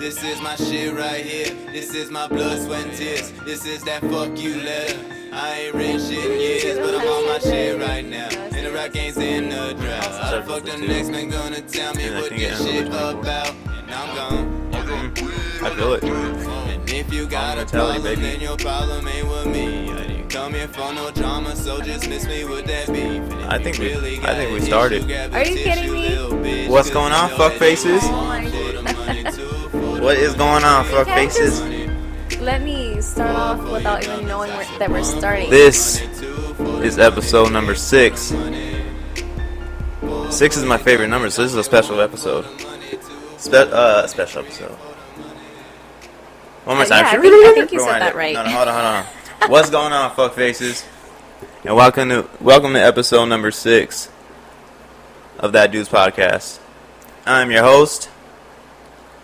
This is my shit right here. This is my blood, sweat, and tears. This is that fuck you letter. I ain't written shit in years, but I'm on my shit right now. And the rock ain't in the drought. I fuck the next man gonna tell me what this shit about. And I'm gone. I feel it. And if you got a problem, then your problem ain't with me. I didn't come here for no drama, so just miss me with that beef. I think we started. Are you kidding me? What's going on, fuck faces? What is going on, fuck faces? Let me start off without even knowing that we're starting. This is episode number 6. 6 is my favorite number, so this is a special episode. Special episode. One more time. Yeah, I think you said that right. No, hold on. What's going on, fuck faces? And welcome to episode number 6 of That Dude's Podcast. I'm your host,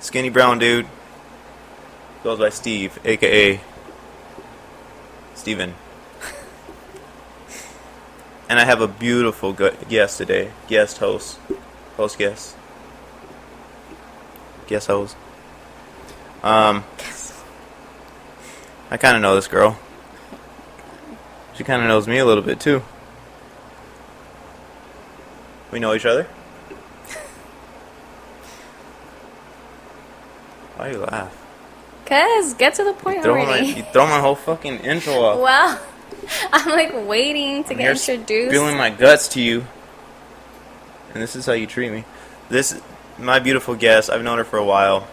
Skinny Brown Dude. Goes by Steve, aka Steven. And I have a beautiful guest today. Guest host. Guest host. I kind of know this girl. She kind of knows me a little bit too. We know each other? Why do you laugh? Cause get to the point already. You throw my whole fucking intro off. Well, I'm like waiting to get introduced. Spilling my guts to you. And this is how you treat me. This is my beautiful guest. I've known her for a while.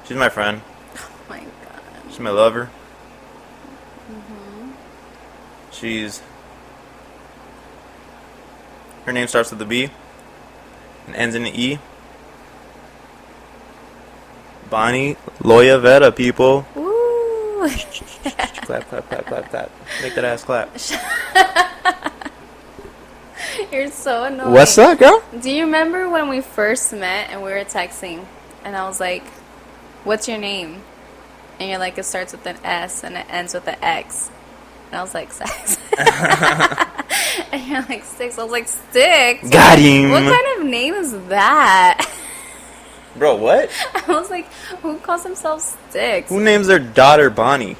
She's my friend. Oh my god. She's my lover. Mm-hmm. Her name starts with a B and ends in an E. Bonnie Loya-Vera, people. Woo! Clap. Make that ass clap. You're so annoying. What's up, girl? Do you remember when we first met and we were texting and I was like, what's your name? And you're like, it starts with an S and it ends with an X. And I was like, Sex. And you're like, Sticks. I was like, Sticks? Got him. What kind of name is that? Bro, what? I was like, who calls themselves Sticks? Who names their daughter Bonnie?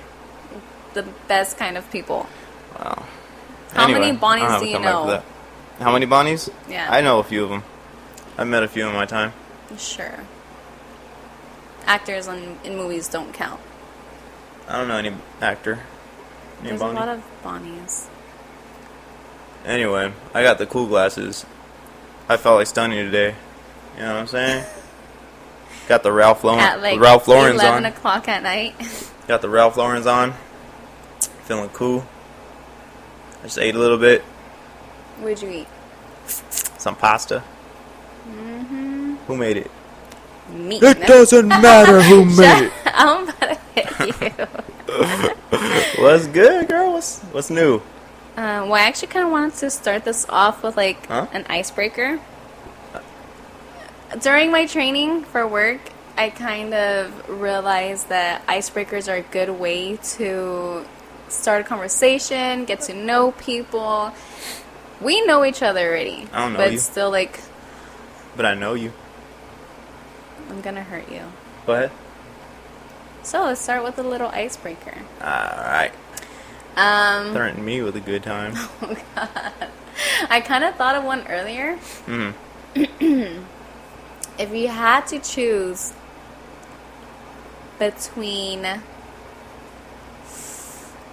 The best kind of people. Wow. How many Bonnies do you know? How many Bonnies? Yeah. I know a few of them. I've met a few in my time. Sure. Actors in movies don't count. I don't know any actor named There's Bonnie. a lot of Bonnies. Anyway, I got the cool glasses. I felt like stunning today. You know what I'm saying? Got the Ralph Lauren At like Ralph Lauren's 11 on. o'clock at night. Got the Ralph Lauren's on. Feeling cool. I just ate a little bit. What'd you eat? Some pasta. Mm-hmm. Who made it? Me. It doesn't matter who made it. I'm about to hit you. What's good, girl? What's new? Well, I actually kind of wanted to start this off with like an icebreaker. During my training for work, I kind of realized that icebreakers are a good way to start a conversation, get to know people. We know each other already. I don't know but you. Still, like, But I know you. I'm gonna hurt you. Go ahead. So let's start with a little icebreaker. Alright. Threaten me with a good time. Oh god. I kind of thought of one earlier. Mm-hmm. If you had to choose between... Man,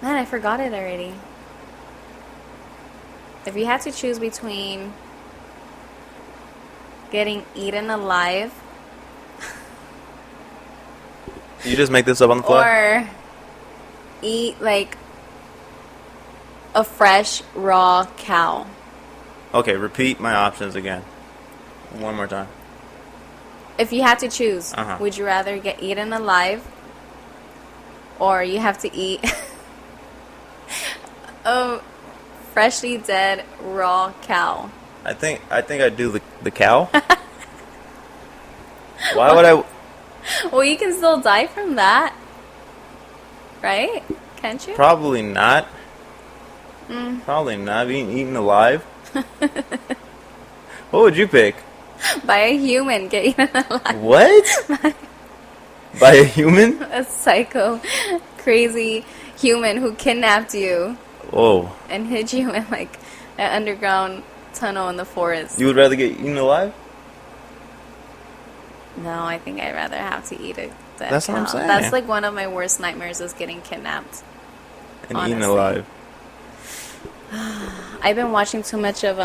I forgot it already. If you had to choose between getting eaten alive... You just make this up on the fly? Or eat, like, a fresh, raw cow. Okay, repeat my options again. One more time. If you had to choose, Uh-huh. would you rather get eaten alive, or you have to eat a freshly dead raw cow? I think I'd do the cow. Why would I? Well, you can still die from that, right? Can't you? Probably not. Probably not being eaten alive. What would you pick? By a human, get eaten alive. What? By a human? A psycho, crazy human who kidnapped you Whoa. and hid you in like an underground tunnel in the forest. You would rather get eaten alive? No, I think I'd rather have to eat a dead That's what I'm cow. saying. That's like one of my worst nightmares is getting kidnapped. And Honestly. eaten alive. I've been watching too much of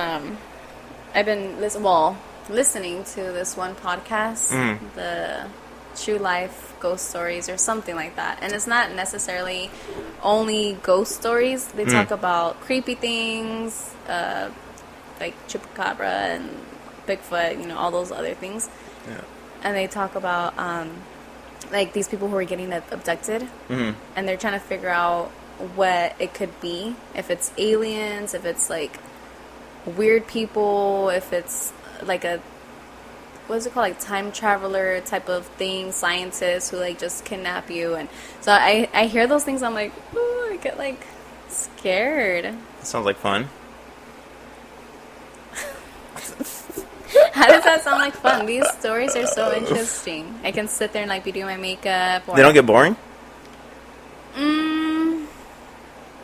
listening to this one podcast, the True Life Ghost Stories or something like that. And it's not necessarily only ghost stories. They talk about creepy things, like Chupacabra and Bigfoot, you know, all those other things. Yeah. And they talk about like these people who are getting abducted, and they're trying to figure out what it could be. If it's aliens, if it's like weird people, if it's like a what is it called, like time traveler type of thing, scientists who like just kidnap you. And so I hear those things, I'm like, ooh, I get like scared. That sounds like fun. How does that sound like fun? These stories are so interesting. I can sit there and like be doing my makeup. Or, They don't get boring?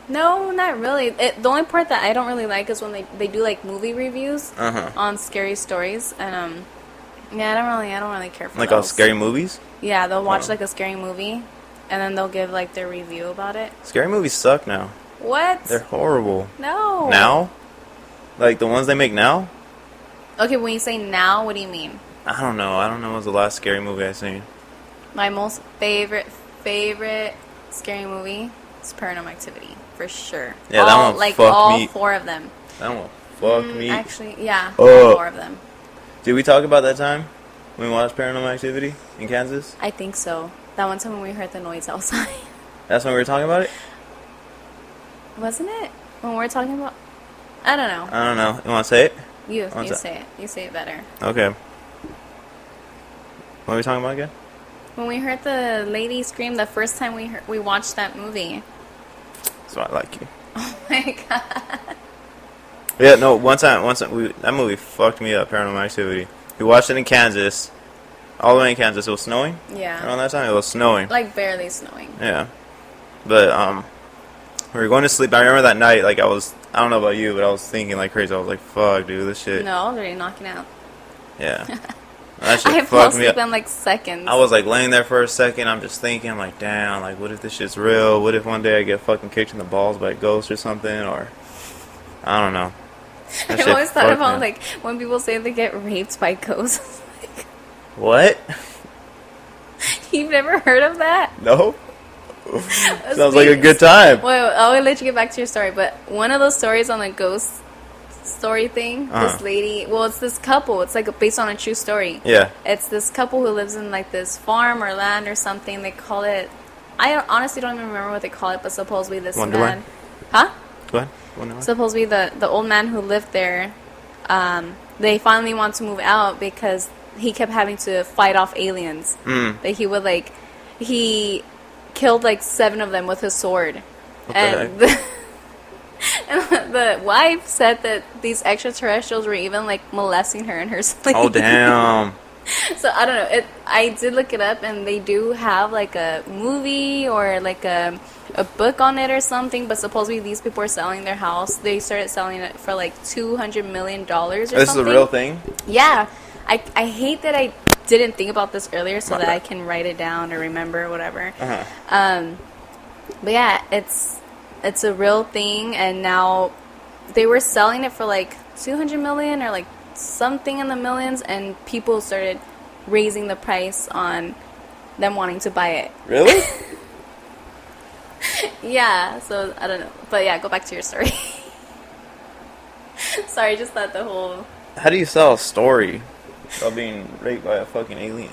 no, not really. The only part that I don't really like is when they do like movie reviews on scary stories, and yeah, I don't really care for Like those. all scary movies? Yeah, they'll watch like a scary movie, and then they'll give like their review about it. Scary movies suck now. What? They're horrible. No. Now? Like the ones they make now? Okay, when you say now, what do you mean? I don't know. I don't know what was the last scary movie I seen. My most favorite scary movie is Paranormal Activity, for sure. Yeah, that one like fucked all me. 4 of them. That one fucked me. Actually, yeah, Oh. all 4 of them. Did we talk about that time when we watched Paranormal Activity in Kansas? I think so. That one time when we heard the noise outside. That's when we were talking about it? Wasn't it? When we were talking about... I don't know. I don't know. You want to say it? You One sec. say it. You say it better. Okay. What are we talking about again? When we heard the lady scream the first time we watched that movie. That's why I like you. Oh my god. Yeah, no, one time that movie fucked me up, Paranormal Activity. We watched it in Kansas. All the way in Kansas. It was snowing? Yeah. Around that time, it was snowing. Like barely snowing. Yeah. But, we were going to sleep. I remember that night, like, I don't know about you, but I was thinking like crazy. I was like, fuck, dude, this shit. No, I was already knocking out. Yeah. That shit I fell fucked me asleep up. in like seconds. I was like laying there for a second. I'm just thinking, I'm like, damn, like, what if this shit's real? What if one day I get fucking kicked in the balls by a ghost or something? Or, I don't know. That I've shit always thought fucked about me. like when people say they get raped by ghosts. What? You've never heard of that? No? Sounds like a good time. Wait, I'll let you get back to your story. But one of those stories on the ghost story thing, this lady, well, it's this couple. It's like based on a true story. Yeah. It's this couple who lives in like this farm or land or something. They call it. Honestly don't even remember what they call it, but supposedly this Wonderland? man, huh? Go ahead. Wonderland? Supposedly the old man who lived there, they finally want to move out because he kept having to fight off aliens. That he would like, he killed like 7 of them with his sword. What And the heck? and the wife said that these extraterrestrials were even like molesting her in her sleep. Oh, damn. So I don't know. I did look it up, and they do have like a movie or like a book on it or something. But supposedly these people are selling their house. They started selling it for like $200 million or something. This is a real thing? Yeah. I hate that I didn't think about this earlier so My that bad. I can write it down or remember or whatever. Uh-huh. But yeah, it's a real thing, and now they were selling it for like 200 million or like something in the millions, and people started raising the price on them wanting to buy it. Really? Yeah, so I don't know. But yeah, go back to your story. Sorry, just thought the whole... How do you sell a story about being raped by a fucking alien?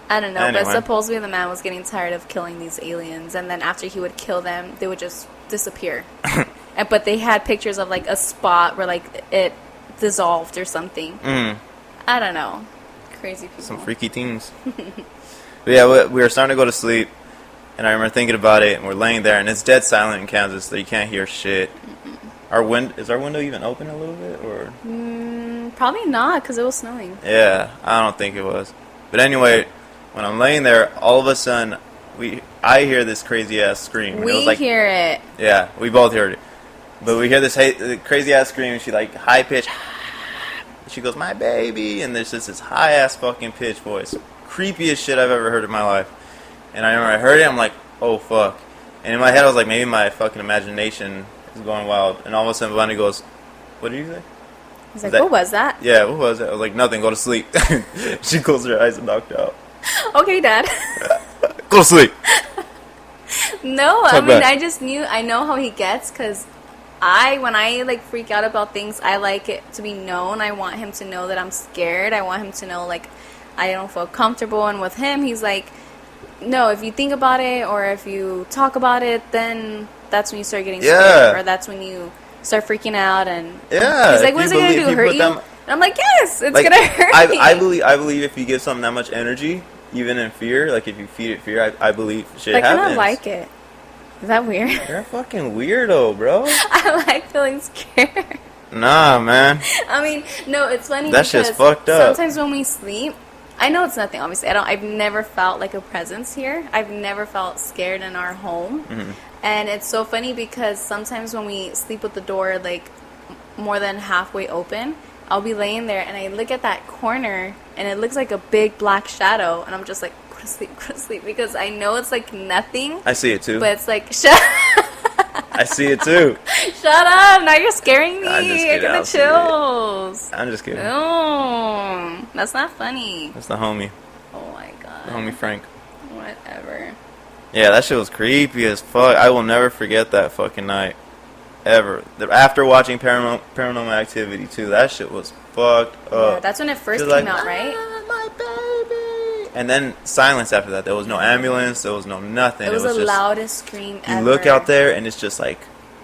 I don't know, Anyway. but supposedly the man was getting tired of killing these aliens, and then after he would kill them, they would just disappear. But they had pictures of like a spot where like it dissolved or something. I don't know. Crazy people. Some freaky things. But yeah, we were starting to go to sleep, and I remember thinking about it, and we're laying there, and it's dead silent in Kansas, so you can't hear shit. Is our window even open a little bit, or? Probably not, because it was snowing. Yeah, I don't think it was. But anyway, when I'm laying there, all of a sudden, I hear this crazy ass scream. We it was like, hear it. Yeah, we both heard it. But we hear this crazy ass scream. She like high pitch. She goes, "My baby," and there's just this high ass fucking pitch voice, creepiest shit I've ever heard in my life. And I remember I heard it. I'm like, "Oh fuck!" And in my head, I was like, maybe my fucking imagination is going wild. And all of a sudden, Bonnie goes, "What did you say?" He's like, "What was that?" Yeah, what was it? I was like, "Nothing. Go to sleep." She closed her eyes and knocked out. Okay, Dad. Go to sleep. No, Talk I mean, back. I know how he gets, because when I like freak out about things, I like it to be known. I want him to know that I'm scared. I want him to know, like, I don't feel comfortable. And with him, he's like, no, if you think about it or if you talk about it, then that's when you start getting scared, or that's when you start freaking out. And he's like, what is it going to do, hurt you? And I'm like, yes, it's like, going to hurt me. I believe if you give something that much energy, even in fear, like if you feed it fear, I believe shit happens. I kind of like it. Is that weird? You're a fucking weirdo, bro. I like feeling scared. Nah, man. I mean, no, it's funny that because shit's fucked up. Sometimes when we sleep, I know it's nothing, obviously. I've never felt like a presence here. I've never felt scared in our home. Mm-hmm. And it's so funny because sometimes when we sleep with the door, like, more than halfway open, I'll be laying there and I look at that corner and it looks like a big black shadow. And I'm just like, go to sleep. Because I know it's like nothing. I see it too. But it's like, shut I see it too. Shut up! Now you're scaring me. I'm just kidding, I get the chills. I'm just kidding. No, that's not funny. That's the homie. Oh my god. The homie Frank. Whatever. Yeah, that shit was creepy as fuck. I will never forget that fucking night. Ever. After watching Paranormal Activity too, that shit was fucked up. Yeah, that's when it first She's came like, out, right? My baby. And then silence after that. There was no ambulance. There was no nothing. It was the just, loudest scream ever. You look out there and it's just like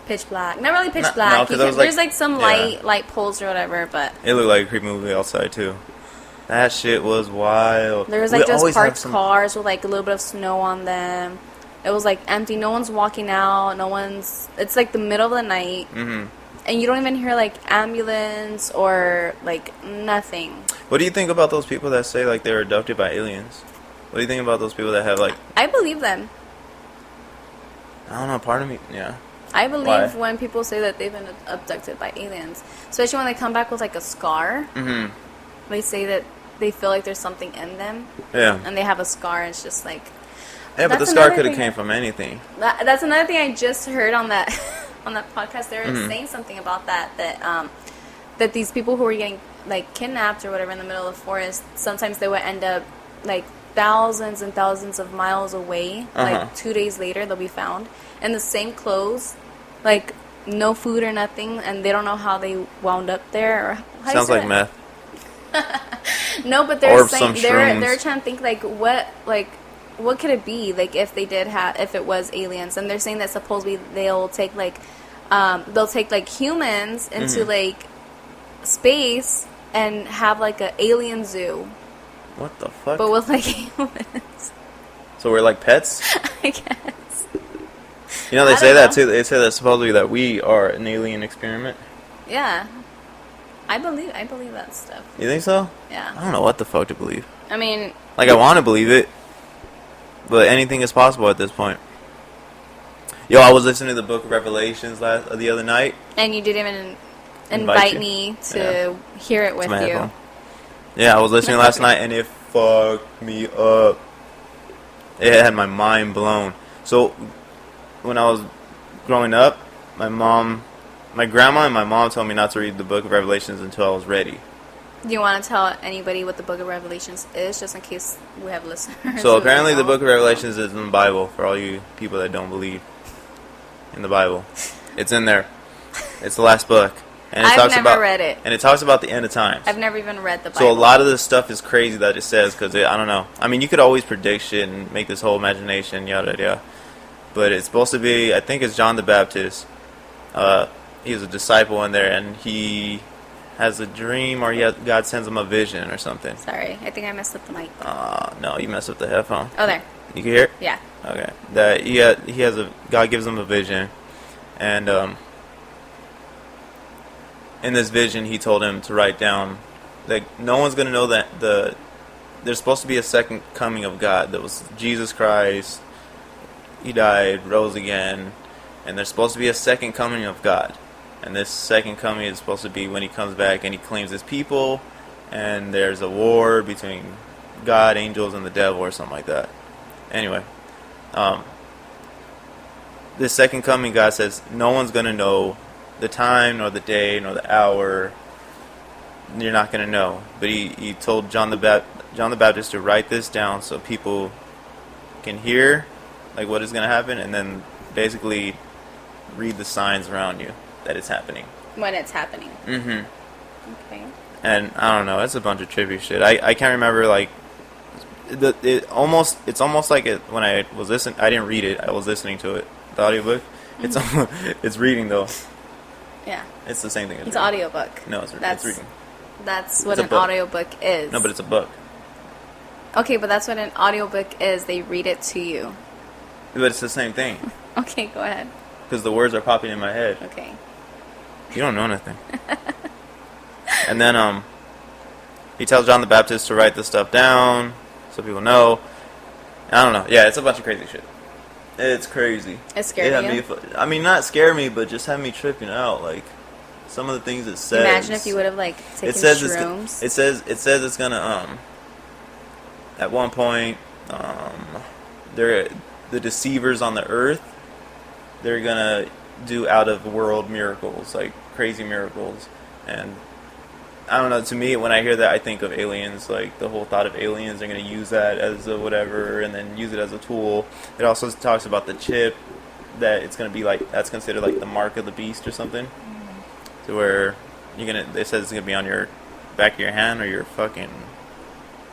pitch black. Not really pitch No, black. 'cause it was like- There's like some light poles or whatever, but it looked like a creepy movie outside too. That shit was wild. there was We like just always have parked cars with like a little bit of snow on them. It was like empty. No one's walking out. It's like the middle of the night. Mm-hmm. And you don't even hear like ambulance or like nothing. What do you think about those people that say like they're abducted by aliens? What do you think about those people that have like? I believe them. I don't know. Part of me, yeah. I believe Why? when people say that they've been abducted by aliens, especially when they come back with like a scar. Mm-hmm. They say that they feel like there's something in them, Yeah. and they have a scar. And it's just like Yeah, but the That's scar another could have thing. came from anything. that's another thing I just heard on that on that podcast. They were Mm-hmm. saying something about that these people who were getting like kidnapped or whatever in the middle of the forest, sometimes they would end up like thousands and thousands of miles away. Like 2 days later, they'll be found in the same clothes, like no food or nothing, and they don't know how they wound up there. Or how you Sounds say like that? meth. No, but they're Or saying some they're shrooms. trying to think what could it be, like if they did have, if it was aliens. And they're saying that supposedly they'll take like humans into Mm-hmm. like space and have like a alien zoo, What the fuck? but with like humans. So we're like pets? I guess. You know, they I say don't that know. too. They say that supposedly that we are an alien experiment. Yeah, I believe that stuff. You think so? I Yeah, don't know what the fuck to believe. I mean, Like, I want to believe it, but anything is possible at this point. Yo, I was listening to the Book of Revelations the other night. and you didn't even Invite invite you. me to hear it with my you. headphone. Yeah, I was listening last night, and it fucked me up. It had my mind blown. So, when I was growing up, my grandma and my mom told me not to read the Book of Revelations until I was ready. Do you want to tell anybody what the Book of Revelations is, just in case we have listeners? So who apparently the don't? Book of Revelations is in the Bible, for all you people that don't believe in the Bible. It's in there. It's the last book. And I've talks never about, read it. And it talks about the end of times. I've never even read the Bible. So a lot of this stuff is crazy that it says, because I don't know. I mean, you could always predict shit and make this whole imagination, yada yada. But it's supposed to be, I think it's John the Baptist. He's a disciple in there, and he has a dream, or God sends him a vision or something. Sorry, I think I messed up the mic. No, you messed up the headphone. Oh, there. You can hear it? Yeah. Okay. That he has God gives him a vision, and in this vision he told him to write down that no one's gonna know that the there's supposed to be a second coming of God. That was Jesus Christ. He died, rose again, and there's supposed to be a second coming of God. And this second coming is supposed to be when he comes back and he claims his people, and there's a war between God, angels, and the devil, or something like that. Anyway, this second coming, God says, no one's going to know the time, nor the day, nor the hour. You're not going to know. But he told John the Baptist to write this down so people can hear like what is going to happen, and then basically read the signs around you that it's happening. When it's happening. Mm-hmm. Okay. And I don't know, it's a bunch of trippy shit. I can't remember, like, it's almost like it when I was listening. I didn't read it. I was listening to it, the audiobook. Mm-hmm. It's reading though. Yeah. It's the same thing as it's an audiobook. No, it's reading. That's what It's a an book. audiobook is. No, but it's a book. Okay, but that's what an audiobook is. They read it to you. But it's the same thing. Okay, go ahead. Because the words are popping in my head. Okay. You don't know nothing. And then he tells John the Baptist to write this stuff down so people know. I don't know. Yeah, it's a bunch of crazy shit. It's crazy. It scared you? I mean, not scare me, but just have me tripping out. Like, some of the things it says. Imagine if you would have, like, taken it says shrooms. It says it's gonna, at one point, the deceivers on the earth, they're gonna do out-of-world miracles, like crazy miracles. And I don't know, to me, when I hear that, I think of aliens, like the whole thought of aliens. They're going to use that as a whatever and then use it as a tool. It also talks about the chip, that it's going to be like, that's considered like the mark of the beast or something. Mm-hmm. To where it says it's going to be on your back of your hand or your fucking...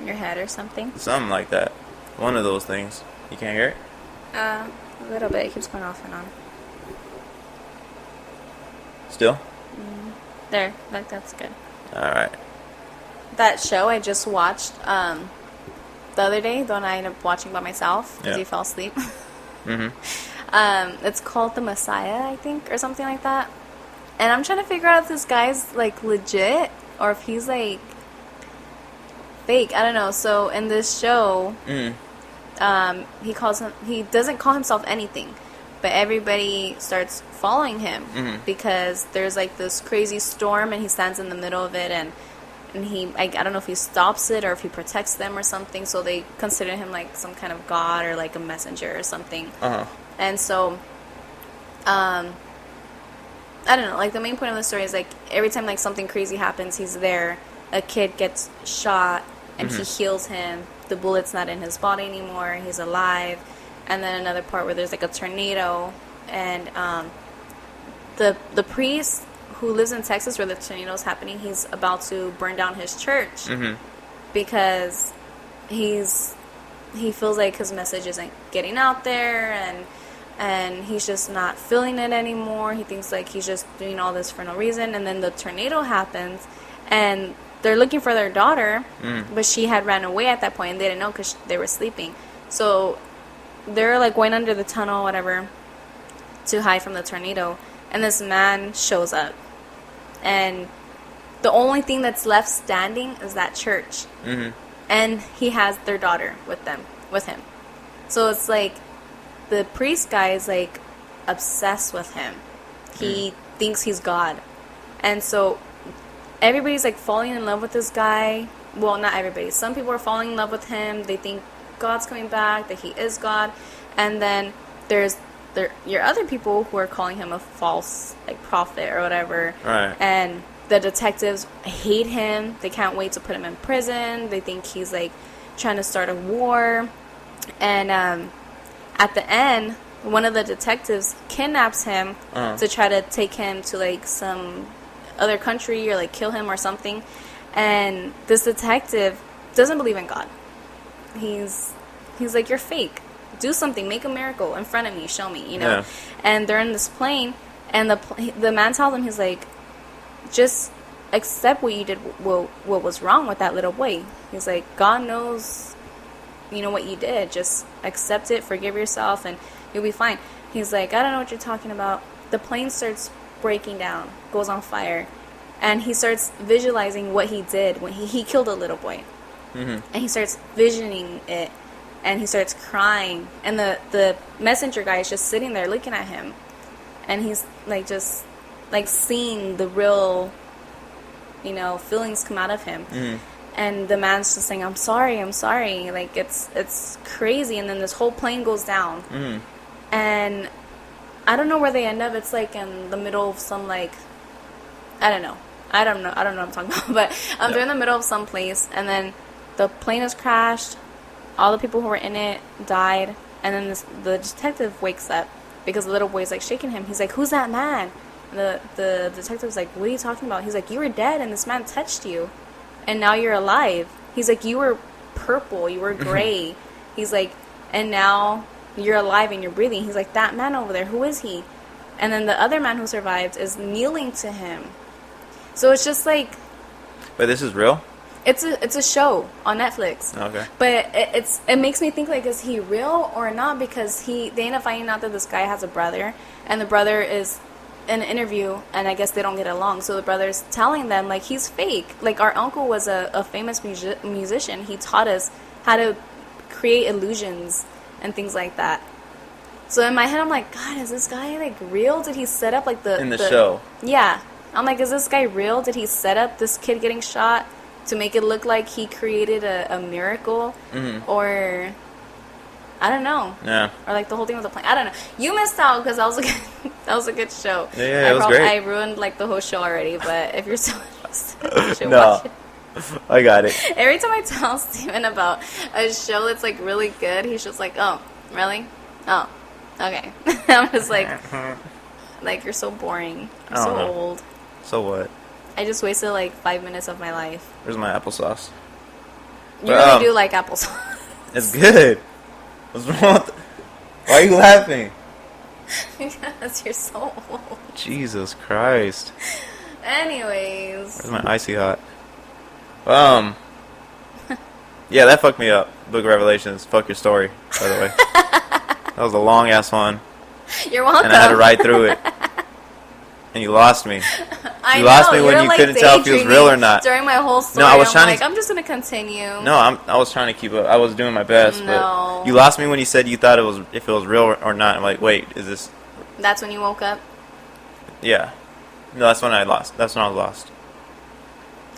your head or something. Something like that. One of those things. You can't hear it? A little bit. It keeps going off and on. Still? Mm-hmm. There. That's good. Alright. That show I just watched the other day, the one I ended up watching by myself because you fell asleep. Mm-hmm. It's called The Messiah, I think, or something like that. And I'm trying to figure out if this guy's, like, legit or if he's, like, fake. I don't know. So in this show, he doesn't call himself anything, but everybody starts following him because there's like this crazy storm and he stands in the middle of it, and I don't know if he stops it or if he protects them or something, so they consider him like some kind of god or like a messenger or something. And so I don't know, like the main point of the story is like every time like something crazy happens, he's there. A kid gets shot and he heals him. The bullet's not in his body anymore. He's alive. And then another part where there's like a tornado, and the priest who lives in Texas where the tornado is happening, he's about to burn down his church because he feels like his message isn't getting out there, and he's just not feeling it anymore. He thinks like he's just doing all this for no reason. And then the tornado happens, and they're looking for their daughter, but she had ran away at that point, and they didn't know because they were sleeping. So they're like going under the tunnel, whatever, to hide from the tornado. And this man shows up, and the only thing that's left standing is that church. And he has their daughter with him. So it's like the priest guy is like obsessed with him. He thinks he's God, and so everybody's like falling in love with this guy. Well, not everybody. Some people are falling in love with him. They think God's coming back, that he is God. And then there's your other people who are calling him a false like prophet or whatever. Right. And the detectives hate him. They can't wait to put him in prison. They think he's like trying to start a war. And at the end, one of the detectives kidnaps him to try to take him to like some other country or like kill him or something. And this detective doesn't believe in God. He's like, you're fake. Do something. Make a miracle in front of me. Show me, you know. Yeah. And they're in this plane, and the man tells him, he's like, just accept what you did, what was wrong with that little boy. He's like, God knows, you know, what you did. Just accept it, forgive yourself, and you'll be fine. He's like, I don't know what you're talking about. The plane starts breaking down, goes on fire, and he starts visualizing what he did when he killed a little boy. Mm-hmm. And he starts visioning it, and he starts crying, and the messenger guy is just sitting there looking at him, and he's like just like seeing the real, you know, feelings come out of him. Mm-hmm. And the man's just saying, I'm sorry, like it's crazy. And then this whole plane goes down. Mm-hmm. And I don't know where they end up. It's like in the middle of some, like, I don't know what I'm talking about, but they're in the middle of some place, and then the plane has crashed, all the people who were in it died, and then the detective wakes up because the little boy's like shaking him. He's like, who's that man? And the detective's like, what are you talking about? He's like, you were dead and this man touched you, and now you're alive. He's like, you were purple, you were gray. He's like, and now you're alive and you're breathing. He's like, that man over there, who is he? And then the other man who survived is kneeling to him. So it's just like, But this is real? it's a show on Netflix. Okay. But it makes me think, like, is he real or not? Because they end up finding out that this guy has a brother, and the brother is in an interview, and I guess they don't get along. So the brother's telling them, like, he's fake. Like, our uncle was a famous musician. He taught us how to create illusions and things like that. So in my head, I'm like, God, is this guy, like, real? Did he set up, like, In the show? Yeah. I'm like, is this guy real? Did he set up this kid getting shot to make it look like he created a miracle? Mm-hmm. Or, I don't know. Yeah. Or, like, the whole thing with the plane. I don't know. You missed out because that was a good show. Yeah, it was great. I ruined, like, the whole show already, but if you're still interested, you should No. watch it. I got it. Every time I tell Steven about a show that's, like, really good, he's just like, oh, really? Oh, okay. I'm just like, you're so boring. You're I so don't know. old. So what? I just wasted, like, 5 minutes of my life. Where's my applesauce? You really do like applesauce. It's good. What's wrong with Why are you laughing? Because you're so old. Jesus Christ. Anyways. Where's my icy hot? Yeah, that fucked me up. Book of Revelations. Fuck your story, by the way. That was a long ass one. You're welcome. And I had to ride through it. And you lost me. I You lost know, me when you're, you like, couldn't tell if he was real or not. During my whole story, No, I was I'm trying like, to- I'm just going to continue. No, I was trying to keep up. I was doing my best, No. but you lost me when you said you thought if it was real or not. I'm like, wait, is this? That's when you woke up? Yeah. No, that's when I lost. That's when I was lost.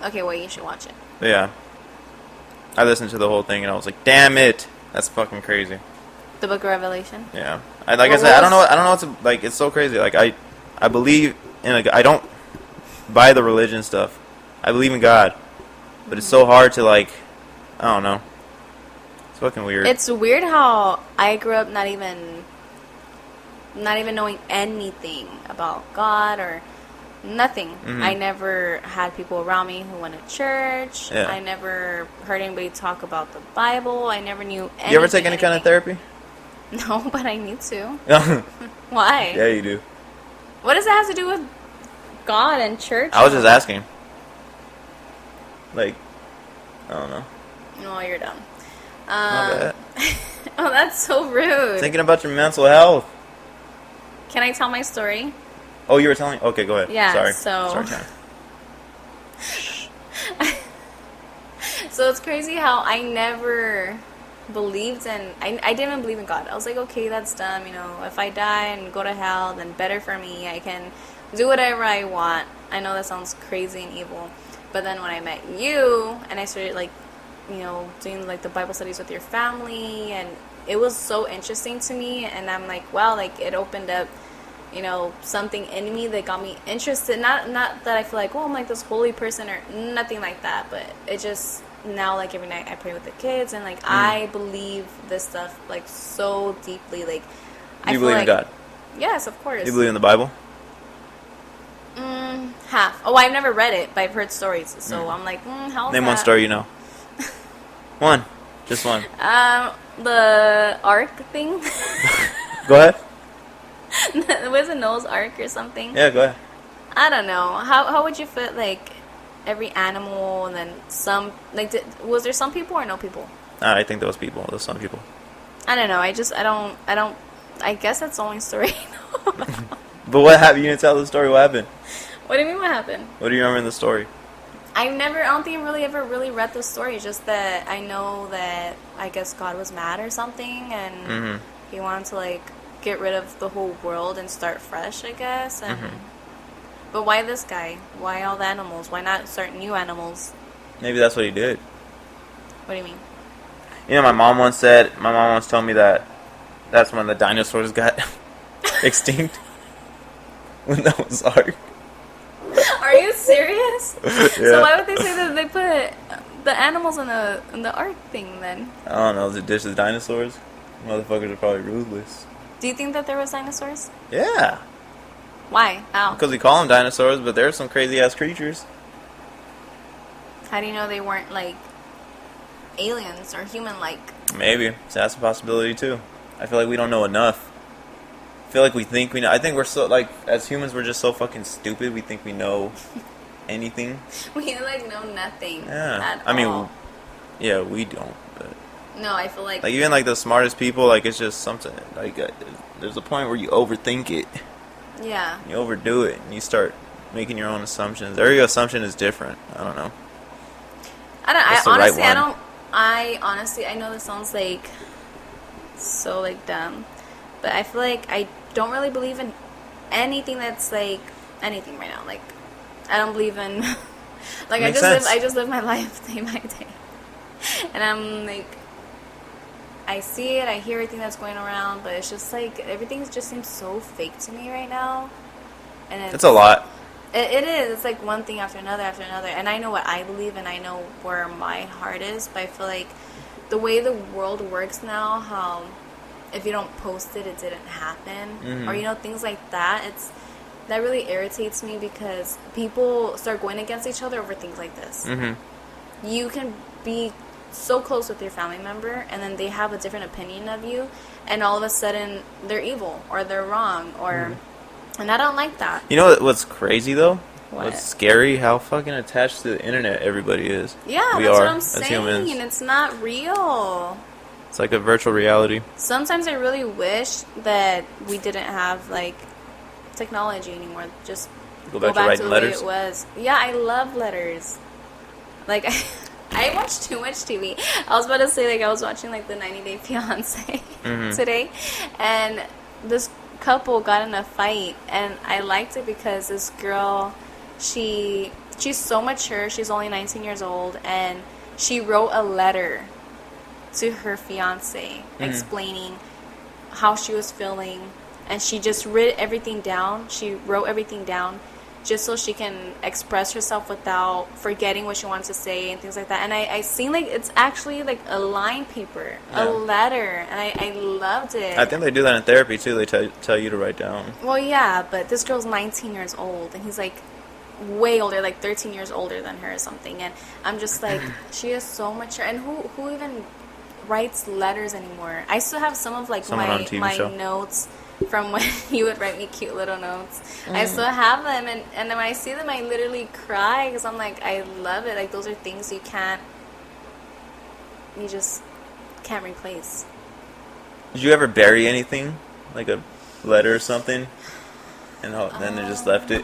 Okay, well, you should watch it. But yeah. I listened to the whole thing and I was like, damn it, that's fucking crazy. The Book of Revelation? Yeah. I said, I don't know what to, like, it's so crazy. Like, I believe in I don't buy the religion stuff. I believe in God. But it's so hard to, like, I don't know. It's fucking weird. It's weird how I grew up not even knowing anything about God or nothing. Mm-hmm. I never had people around me who went to church. Yeah. I never heard anybody talk about the Bible. I never knew anything. You ever take any kind of therapy? No, but I need to. Yeah, Why? you do. What does that have to do with God and church? I was just asking. Like, I don't know. No, you're dumb. My bad. Oh, that's so rude. Thinking about your mental health. Can I tell my story? Oh, you were telling? Okay, go ahead. Yeah, Sorry. so- Story time. So it's crazy how I never believed in, I didn't believe in God. I was like, okay, that's dumb, you know, if I die and go to hell, then better for me, I can do whatever I want. I know that sounds crazy and evil, but then when I met you, and I started, like, you know, doing, like, the Bible studies with your family, and it was so interesting to me, and I'm like, wow, like, it opened up, you know, something in me that got me interested. Not that I feel like, oh, I'm like this holy person or nothing like that, but it just, now, like, every night I pray with the kids, and, like, I believe this stuff, like, so deeply. Like, I You feel believe like, in God? Yes, of course. You believe in the Bible? Half. Oh, I've never read it, but I've heard stories, so I'm like, how's Name that? one story you know. One. Just one. The Ark thing. Go ahead. Was it Noah's Ark or something? Yeah, go ahead. I don't know. How would you fit, like, every animal and then some, like, was there some people or no people? I think those people. Those some people. I don't know. I don't, I guess that's the only story I know about. But what happened? You didn't tell the story. What happened? What do you mean what happened? What do you remember in the story? I don't think I really ever really read the story. Just that I know that I guess God was mad or something, and he wanted to like get rid of the whole world and start fresh, I guess. And but why this guy? Why all the animals? Why not start new animals? Maybe that's what he did. What do you mean? You know, my mom once told me that that's when the dinosaurs got extinct. When that was Ark. Are you serious? Yeah. So why would they say that they put the animals in the Ark thing then? I don't know. Is it dishes dinosaurs? Motherfuckers are probably ruthless. Do you think that there was dinosaurs? Yeah. Why? How? Because we call them dinosaurs, but they're some crazy ass creatures. How do you know they weren't like aliens or human-like? Maybe. So that's a possibility too. I feel like we don't know enough. I feel like we think we know. I think we're so, like, as humans, we're just so fucking stupid. We think we know anything. We, like, know nothing Yeah. at all. Yeah, we don't. But No, I feel like... like, even, like, the smartest people, like, it's just something, like, there's a point where you overthink it. Yeah. You overdo it, and you start making your own assumptions. Every assumption is different. I don't know. I honestly, I know this sounds, like, so, like, dumb. But I feel like I don't really believe in anything that's like anything right now. Like I don't believe in like I just live my life day by day. And I'm like I see it, I hear everything that's going around, but it's just like everything just seems so fake to me right now. And it's a lot. It is. It's like one thing after another. And I know what I believe and I know where my heart is, but I feel like the way the world works now, how if you don't post it, it didn't happen, or things like that. That really irritates me because people start going against each other over things like this. You can be so close with your family member, and then they have a different opinion of you, and all of a sudden they're evil or they're wrong, or and I don't like that. You know what's crazy though? What? What's scary? How fucking attached to the internet everybody is. Yeah, that's what I'm saying. It's not real. It's like a virtual reality. Sometimes I really wish that we didn't have, like, technology anymore. Just go back to the way it was. Yeah, I love letters. Like, I watch too much TV. I was about to say, like, I was watching, like, the 90 Day Fiancé today. And this couple got in a fight. And I liked it because this girl, she's so mature. She's only 19 years old. And she wrote a letter to her fiance explaining how she was feeling, and she just wrote everything down just so she can express herself without forgetting what she wants to say and things like that. And I seen like it's actually like a line paper, a letter, and I loved it. I think they do that in therapy too. They tell you to write down. Well, yeah, but this girl's 19 years old and he's like way older, like 13 years older than her or something. And I'm just like, she is so mature. And who even writes letters anymore? I still have some of like my notes from when he would write me cute little notes. I still have them, and then when I see them I literally cry because I'm like, I love it. Like those are things you just can't replace. Did you ever bury anything, like a letter or something, and then they just left it?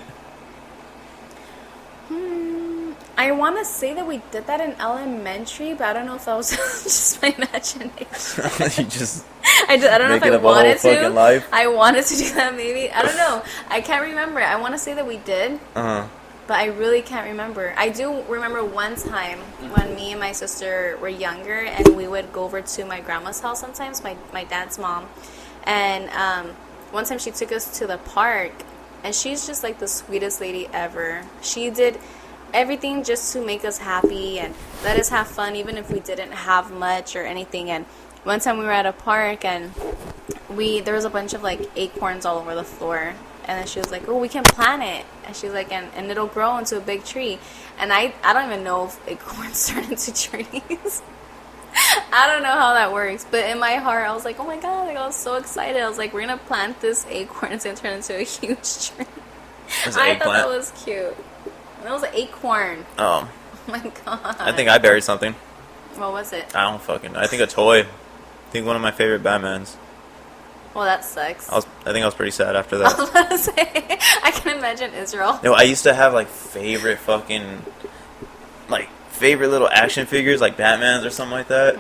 I want to say that we did that in elementary, but I don't know if that was just my imagination. I don't know if I wanted to. Life. I wanted to do that maybe. I don't know. I can't remember. I want to say that we did, but I really can't remember. I do remember one time when me and my sister were younger, and we would go over to my grandma's house sometimes, my dad's mom. And one time she took us to the park, and she's just like the sweetest lady ever. She did everything just to make us happy and let us have fun even if we didn't have much or anything. And one time we were at a park and there was a bunch of like acorns all over the floor, and then she was like, oh, we can plant it, and she's like, and it'll grow into a big tree. And I don't even know if acorns turn into trees. I don't know how that works, but in my heart I was like, oh my god, like, I was so excited. I was like, we're gonna plant this acorn, it's gonna turn into a huge tree. I thought that was cute. That was an acorn. Oh. Oh my god. I think I buried something. What was it? I think a toy. I think one of my favorite Batmans. Well, that sucks. I think I was pretty sad after that. I was about to say, I can imagine Israel. No, I used to have like favorite fucking favorite little action figures, like Batman's or something like that.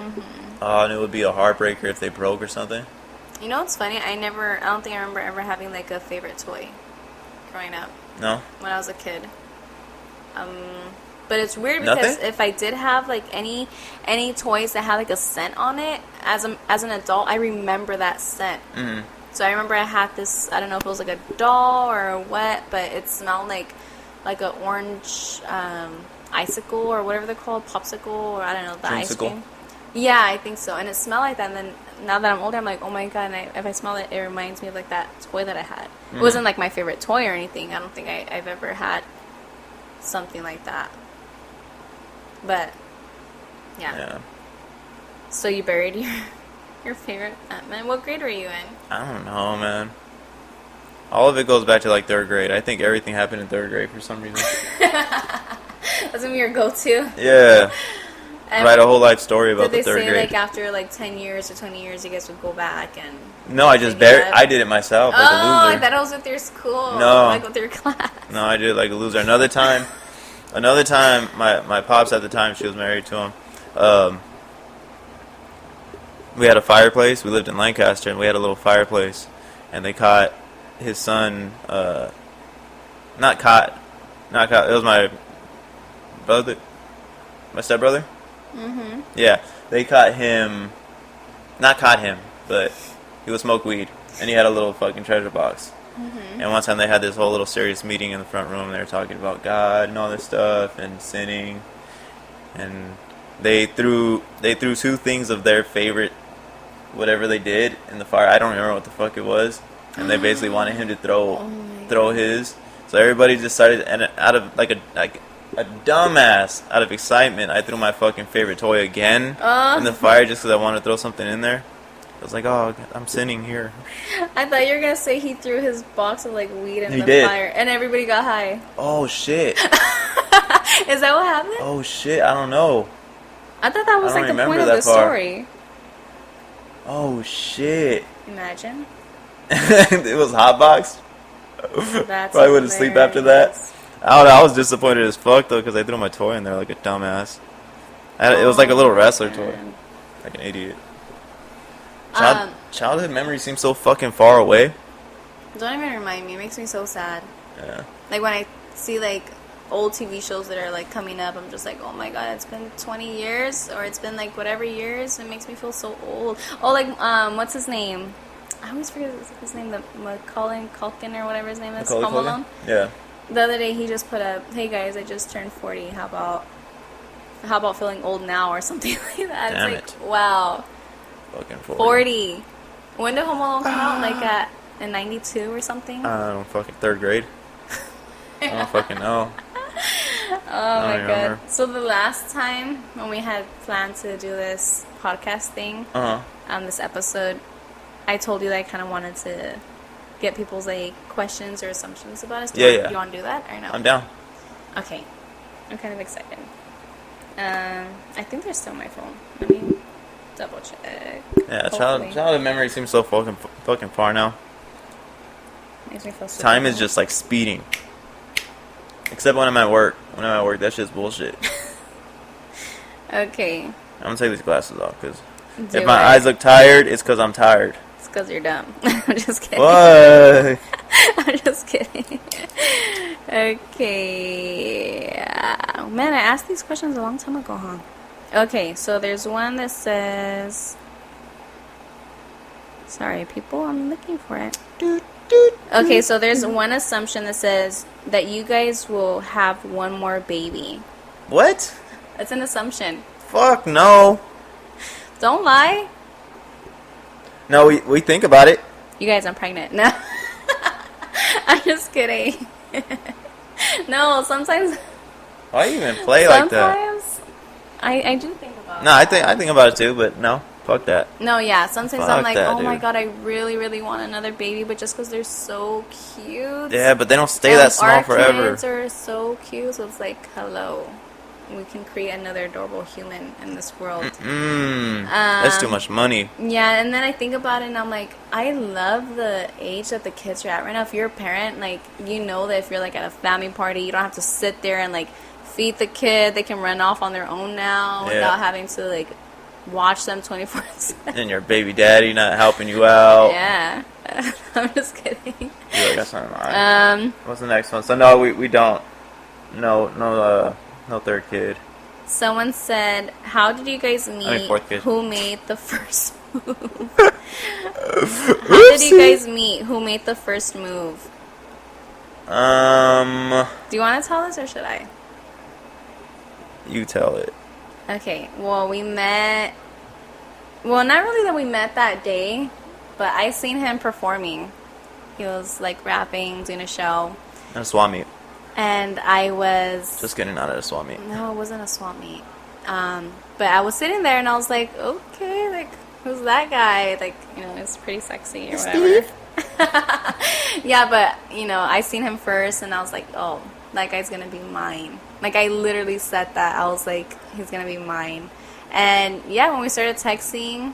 And it would be a heartbreaker if they broke or something. You know what's funny? I don't think I remember ever having like a favorite toy growing up. No? When I was a kid. But it's weird because Nothing? if I did have like any toys that had like a scent on it, as an adult, I remember that scent. Mm-hmm. So I remember I had this, I don't know if it was like a doll or what, but it smelled like an orange icicle or whatever they're called, popsicle, or I don't know, the ice Dreamsicle? cream. Yeah, I think so. And it smelled like that. And then now that I'm older, I'm like, oh my god! And if I smell it, it reminds me of like that toy that I had. It wasn't like my favorite toy or anything. I don't think I've ever had something like that. But yeah. So you buried your favorite Ant-Man. What grade were you in? I don't know, man. All of it goes back to like 3rd grade. I think everything happened in 3rd grade for some reason. That's gonna be your go-to. Yeah. Write a whole life story about the 3rd Did they say grade. like after like 10 years or 20 years you guys would go back and... No, I just I did it myself like a loser. I thought it was with your school. No. Like with your class. No, I did it like a loser. Another time, my pops at the time, she was married to him. We had a fireplace. We lived in Lancaster, and we had a little fireplace. And they caught his son, not caught. It was my brother, my stepbrother. Mm-hmm. Yeah, they caught him, not caught him, but he would smoke weed, and he had a little fucking treasure box. Mm-hmm. And one time they had this whole little serious meeting in the front room, and they were talking about God and all this stuff, and sinning, and they threw 2 things of their favorite, whatever they did, in the fire. I don't remember what the fuck it was, and they basically wanted him to throw his. So everybody just started, and out of like a dumbass, out of excitement, I threw my fucking favorite toy again in the fire just because I wanted to throw something in there. I was like, oh, I'm sinning here. I thought you were going to say he threw his box of like weed in He the did. fire and everybody got high. Oh, shit. Is that what happened? Oh, shit. I don't know. I thought that was I like don't the point remember of the that part. story. Oh, shit. Imagine. It was hotboxed. That's Probably wouldn't sleep after that. hilarious. I don't know. I was disappointed as fuck, though, because I threw my toy in there like a dumbass. It was like a little wrestler toy. Like an idiot. Childhood memories seem so fucking far away. Don't even remind me. It makes me so sad. Yeah. Like when I see like old TV shows that are like coming up, I'm just like, oh my god, it's been 20 years, or it's been like whatever years. It makes me feel so old. Oh, like what's his name? I always forget his name. The Macaulay Culkin or whatever his name is. Macaulay Home Culkin? Alone. Yeah. The other day he just put up, hey guys, I just turned 40. How about feeling old now or something like that? Damn It's like, wow. Fucking 40. When did Home Alone come out? Like in 92 or something? I don't fucking 3rd grade. I don't fucking know. Oh my even god. remember. So the last time when we had planned to do this podcast thing, this episode, I told you that I kind of wanted to get people's like questions or assumptions about us. Do you want to do that or no? I'm down. Okay. I'm kind of excited. I think they're still on my phone. Let me double check. Yeah, Hopefully. childhood memory seems so fucking far now. Makes me feel so Time is old. just like speeding. Except when I'm at work. When I'm at work, that shit's bullshit. Okay. I'm gonna take these glasses off because Do if my it. eyes look tired, it's because I'm tired. It's because you're dumb. I'm just kidding. What? I'm just kidding. Okay. Man, I asked these questions a long time ago, huh? Okay, so there's one that says... Sorry, people, I'm looking for it. Okay, so there's one assumption that says that you guys will have one more baby. What? That's an assumption. Fuck no. Don't lie. No, we think about it. You guys, I'm pregnant. No. I'm just kidding. No, sometimes... Why you even play like that? Sometimes I do think about it. No, I think about it too, but no. Fuck that. No, yeah. Sometimes Fuck I'm like, that, oh my dude. god, I really, really want another baby, but just because they're so cute. Yeah, but they don't stay And that small our forever. kids are so cute, so it's like, hello. we can create another adorable human in this world. That's too much money. Yeah, and then I think about it and I'm like, I love the age that the kids are at right now. If you're a parent, like, you know that if you're like at a family party, you don't have to sit there and like feed the kid. They can run off on their own now without having to like watch them 24/7. And your baby daddy not helping you out. Yeah. I'm just kidding. You're like, that's not mine. What's the next one? So no, we don't. No third kid. Someone said, how did you guys meet? Fourth kid. Who made the first move? How did you guys meet? Who made the first move? Do you want to tell us or should I? You tell it. Okay, well, we met. Well, not really that we met that day, but I seen him performing. He was like rapping, doing a show. And a swap meet. And I was. Just getting out of a swap meet. No, it wasn't a swap meet. But I was sitting there and I was like, okay, like, who's that guy? Like, you know, it's pretty sexy or whatever. Yeah, but, you know, I seen him first and I was like, oh, that guy's gonna be mine. Like, I literally said that. I was like, he's gonna be mine. And yeah, when we started texting,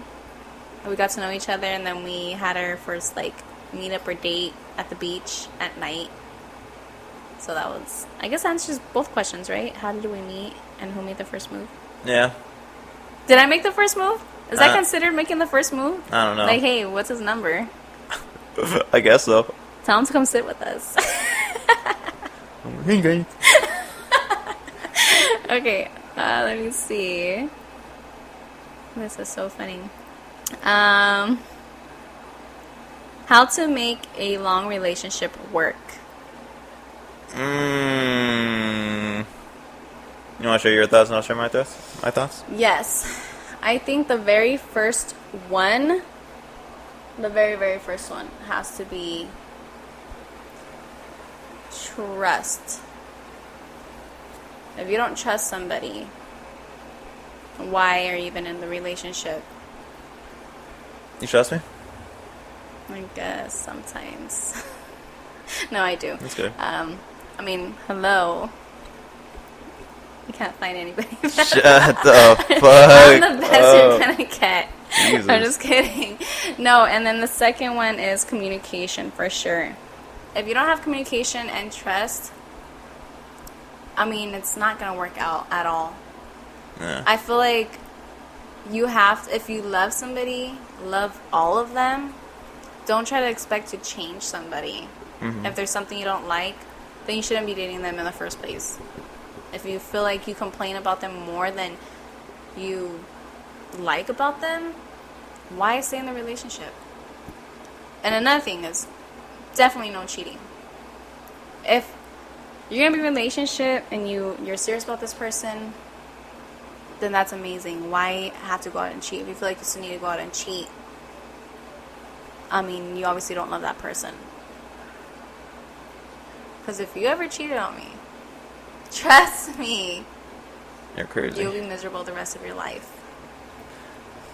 we got to know each other, and then we had our first like meetup or date at the beach at night. So that was, I guess that answers both questions, right? How did we meet and who made the first move? Yeah. Did I make the first move? Is that considered making the first move? I don't know. Like, hey, what's his number? I guess so. Tell him to come sit with us. Okay, let me see. This is so funny. How to make a long relationship work? You want to share your thoughts and I'll share my thoughts? Yes. I think the very first one, very first one has to be trust. If you don't trust somebody, why are you even in the relationship? You trust me? I guess sometimes. No, I do. That's good. I mean, hello. You can't find anybody. Shut the fuck I'm the best up. you're gonna get. Jesus. I'm just kidding. No, and then the second one is communication for sure. If you don't have communication and trust, I mean, it's not gonna work out at all. Yeah. I feel like you have to, if you love somebody, love all of them. Don't try to expect to change somebody. Mm-hmm. If there's something you don't like, then you shouldn't be dating them in the first place. If you feel like you complain about them more than you like about them, why stay in the relationship? And another thing is, definitely no cheating. If you're going to be in a relationship and you're serious about this person, then that's amazing. Why have to go out and cheat? If you feel like you still need to go out and cheat, I mean, you obviously don't love that person. Because if you ever cheated on me, trust me, You're crazy. you'll be miserable the rest of your life.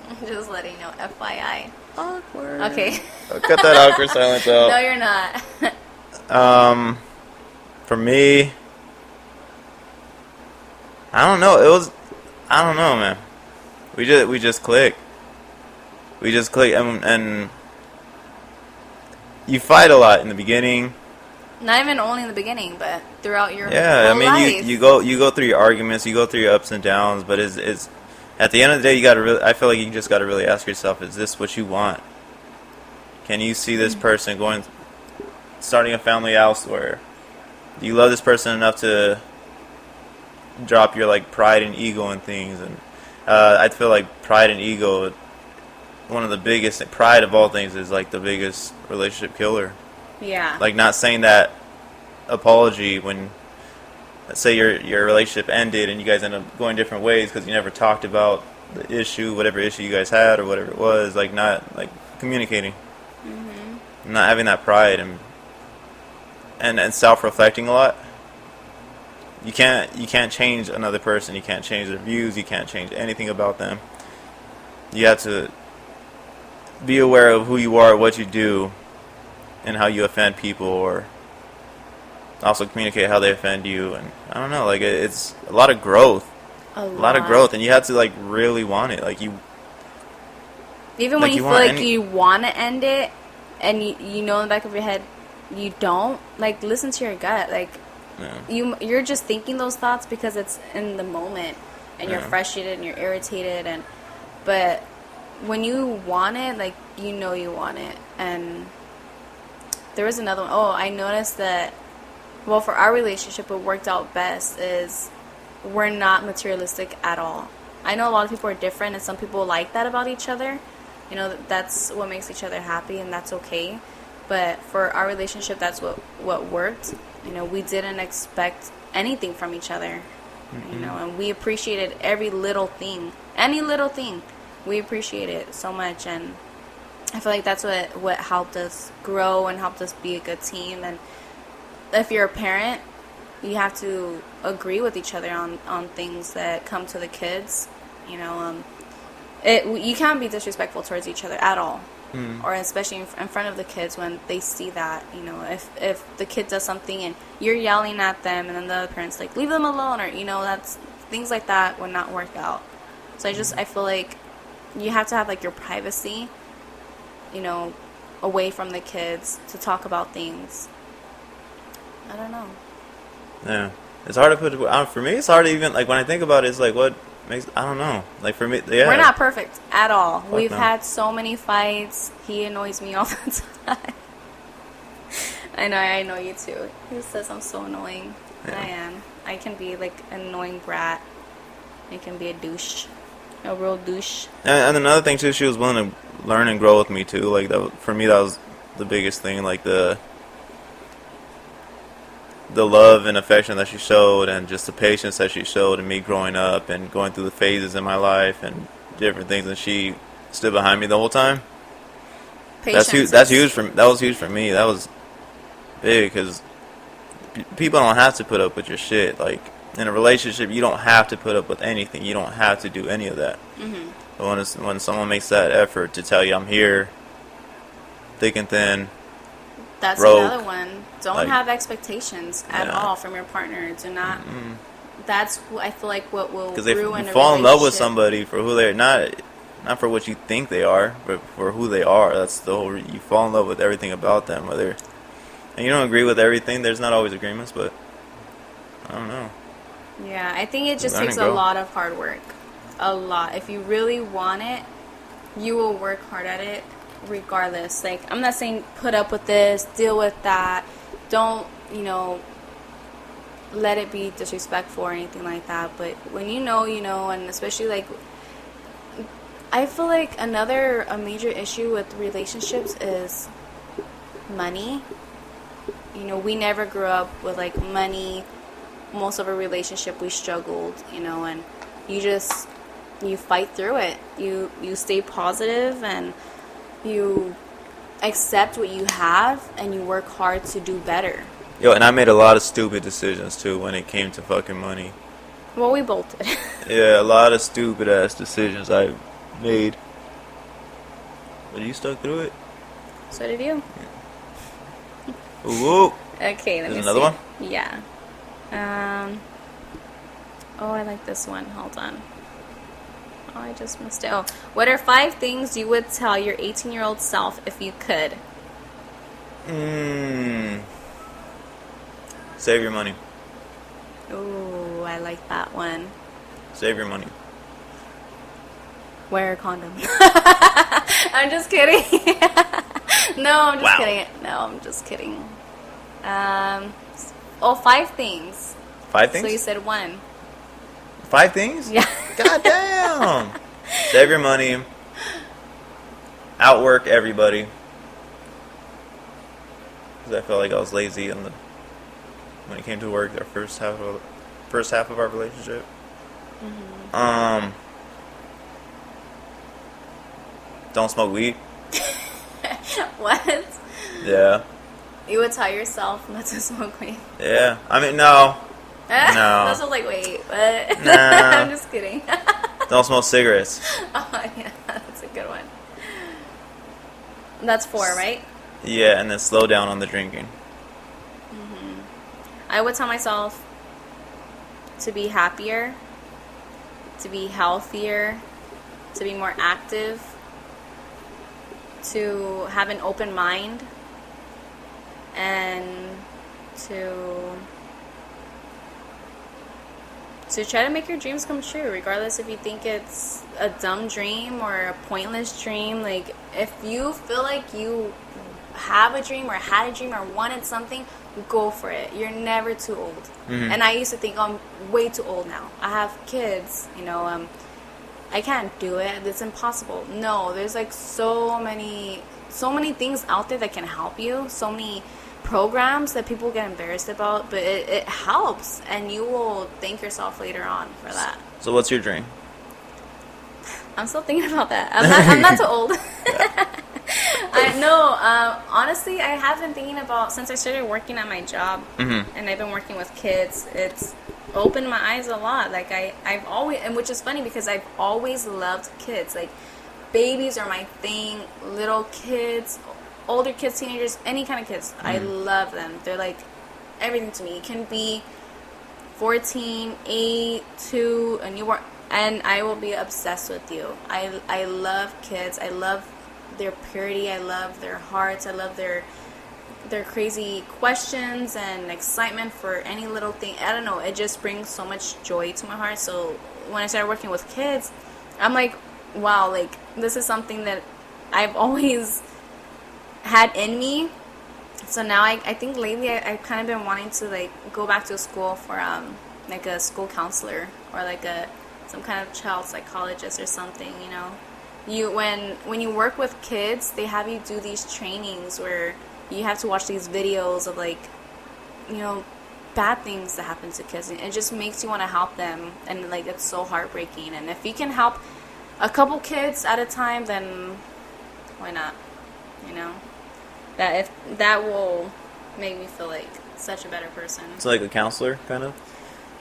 I'm just letting you know, FYI. Awkward. Okay. Cut that awkward silence out. No, you're not. For me, I don't know. I don't know, man. We just click. We just click, and you fight a lot in the beginning. Not even only in the beginning, but throughout your whole life. you go through your arguments, you go through your ups and downs, but it's at the end of the day, you gotta really. I feel like you just gotta really ask yourself: is this what you want? Can you see this person starting a family elsewhere? Do you love this person enough to drop your like pride and ego and things? And I feel like pride and ego, one of the biggest, pride of all things is like the biggest relationship killer. Yeah. Like not saying that apology when, let's say your relationship ended and you guys end up going different ways because you never talked about the issue, whatever issue you guys had or whatever it was, like not like communicating, not having that pride and self-reflecting a lot. You can't change another person. You can't change their views. You can't change anything about them. You have to be aware of who you are, what you do, and how you offend people, or also communicate how they offend you, and I don't know, like it's a lot of growth, A lot of growth, and you have to like really want it, like you. Even like when you feel like you want to end it, and you know in the back of your head you don't, like listen to your gut, like you're just thinking those thoughts because it's in the moment, and you're frustrated and you're irritated, but when you want it, like you know you want it. And there was another one. Oh, I noticed that. Well, for our relationship, what worked out best is we're not materialistic at all. I know a lot of people are different, and some people like that about each other. You know, that's what makes each other happy, and that's okay. But for our relationship, that's what worked. You know, we didn't expect anything from each other. Mm-hmm. You know, and we appreciated every little thing. Any little thing. We appreciate it so much, and I feel like that's what helped us grow and helped us be a good team. And if you're a parent, you have to agree with each other on things that come to the kids. You know, you can't be disrespectful towards each other at all, or especially in front of the kids when they see that. You know, if the kid does something and you're yelling at them, and then the other parent's like, leave them alone, or you know, that's things like that would not work out. So I feel like you have to have like your privacy, you know, away from the kids to talk about things. I don't know. Yeah, it's hard to put. For me, it's hard to even like when I think about it. It's like what makes. I don't know. Like for me, yeah. We're not perfect at all. We've no. had so many fights. He annoys me all the time. I know you too. He says I'm so annoying. Yeah. I am. I can be like an annoying brat. I can be a douche. A real douche. And another thing too, she was willing to learn and grow with me too. Like that for me, that was the biggest thing. Like the love and affection that she showed, and just the patience that she showed in me growing up and going through the phases in my life and different things. And she stood behind me the whole time. Patience. That was huge for me. That was big because people don't have to put up with your shit. Like in a relationship, you don't have to put up with anything. You don't have to do any of that. Mm-hmm. But when someone makes that effort to tell you, I'm here, thick and thin. That's broke, another one. Don't have expectations at all from your partner. Do not. Mm-hmm. That's I feel like what will ruin a relationship. Because if you fall in love with somebody for who they're not for what you think they are, but for who they are. That's the whole. You fall in love with everything about them, and you don't agree with everything. There's not always agreements, but I don't know. Yeah, I think it just takes a lot of hard work. A lot. If you really want it, you will work hard at it regardless. Like, I'm not saying put up with this, deal with that. Don't, let it be disrespectful or anything like that. But when you know, and especially like, I feel like a major issue with relationships is money. We never grew up with like money. Most of our relationship we struggled, and you fight through it. You stay positive and you accept what you have and you work hard to do better. Yo, and I made a lot of stupid decisions too when it came to fucking money. Well, we both did. Yeah, a lot of stupid ass decisions I made. But you stuck through it. So did you. Yeah. Ooh. Okay, let me see. There's another one? Yeah. I like this one. Hold on. Oh, I just missed it. Oh, what are 5 things you would tell your 18-year-old self if you could? Save your money. Ooh, I like that one. Save your money. Wear a condom. I'm just kidding. No, I'm just kidding. No, I'm just kidding. 5 things. 5 things? So you said 1. 5 things? Yeah. God damn. Save your money. Outwork everybody. Because I felt like I was lazy when it came to work. Our first half of our relationship. Mm-hmm. Don't smoke weed. What? Yeah. You would tell yourself not to smoke weed? Yeah. I mean, no. No. That was like, wait, what? Nah. I'm just kidding. Don't smoke cigarettes. Oh, yeah, that's a good one. That's 4, right? Yeah, and then slow down on the drinking. I would tell myself to be happier, to be healthier, to be more active, to have an open mind, and to try to make your dreams come true, regardless if you think it's a dumb dream or a pointless dream. Like, if you feel like you have a dream or had a dream or wanted something, go for it. You're never too old. Mm-hmm. And I used to think, oh, I'm way too old now. I have kids, I can't do it. It's impossible. No, there's like so many things out there that can help you. So many programs that people get embarrassed about, but it helps, and you will thank yourself later on for that. So what's your dream? I'm still thinking about that. I'm not too old. I know. Honestly, I have been thinking about, since I started working at my job, Mm-hmm. and I've been working with kids, it's opened my eyes a lot. Like, I've always, and which is funny because I've always loved kids. Like, babies are my thing. Little kids, older kids, teenagers, any kind of kids. I love them. They're like everything to me. It can be 14, 8, 2, a newborn, and I will be obsessed with you. I love kids. I love their purity. I love their hearts. I love their crazy questions and excitement for any little thing. I don't know. It just brings so much joy to my heart. So when I started working with kids, I'm like, wow, like, this is something that I've always had in me. So now I think lately I've kind of been wanting to like go back to school for like a school counselor or like some kind of child psychologist or something. When you work with kids, they have you do these trainings where you have to watch these videos of like bad things that happen to kids, and it just makes you want to help them, and like it's so heartbreaking. And if you can help a couple kids at a time, then why not? That will make me feel like such a better person. It's like a counselor, kind of?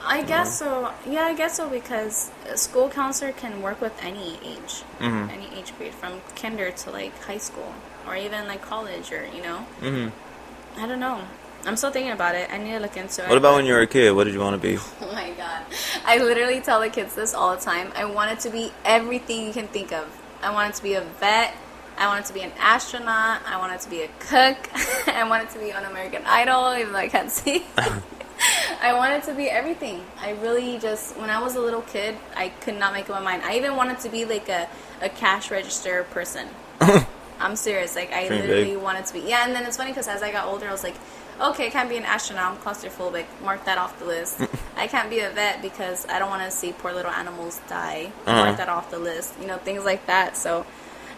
I guess so. Yeah, I guess so, because a school counselor can work with any age, Mm-hmm. any age grade, from kinder to like high school or even like college, or Mm-hmm. I don't know. I'm still thinking about it. I need to look into it. What about when you were a kid? What did you want to be? Oh my god. I literally tell the kids this all the time. I wanted to be everything you can think of. I wanted to be a vet. I wanted to be an astronaut. I wanted to be a cook. I wanted to be on American Idol, even though I can't sing. I wanted to be everything. I really just, when I was a little kid, I could not make up my mind. I even wanted to be like a cash register person. I'm serious. Like, I Dream literally big. wanted to be. Yeah, and then it's funny because as I got older, I was like, okay, I can't be an astronaut. I'm claustrophobic. Mark that off the list. I can't be a vet because I don't want to see poor little animals die. Mark that off the list. Things like that. So,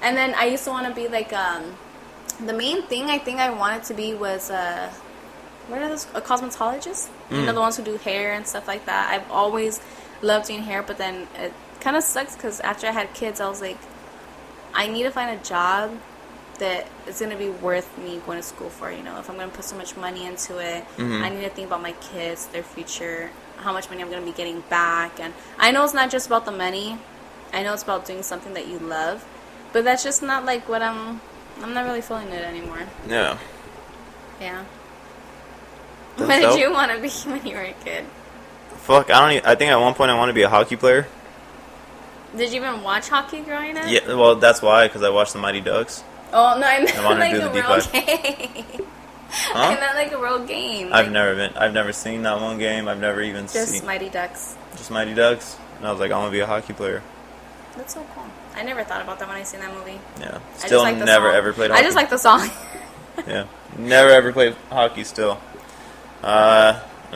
and then I used to want to be like, the main thing I think I wanted to be was, what are those? A cosmetologist? The ones who do hair and stuff like that. I've always loved doing hair, but then it kind of sucks because after I had kids, I was like, I need to find a job that is going to be worth me going to school for. If I'm going to put so much money into it, I need to think about my kids, their future, how much money I'm going to be getting back. And I know it's not just about the money. I know it's about doing something that you love, but that's just not like what I'm not really feeling it anymore. Yeah. Yeah. That's What did dope. you want to be when you were a kid? Fuck, I think at one point I wanted to be a hockey player. Did you even watch hockey growing up? Yeah, well, that's why, because I watched the Mighty Ducks. Oh, no, I meant I wanted to like do a the real D5. game. Huh? I meant like a real game. I've never seen that one game. I've never even Just seen Mighty Ducks. just Mighty Ducks. And I was like, I want to be a hockey player. That's so cool. I never thought about that when I seen that movie. Yeah. I just Still like the never song. ever played hockey. I just like the song. Yeah. Never ever played hockey still. And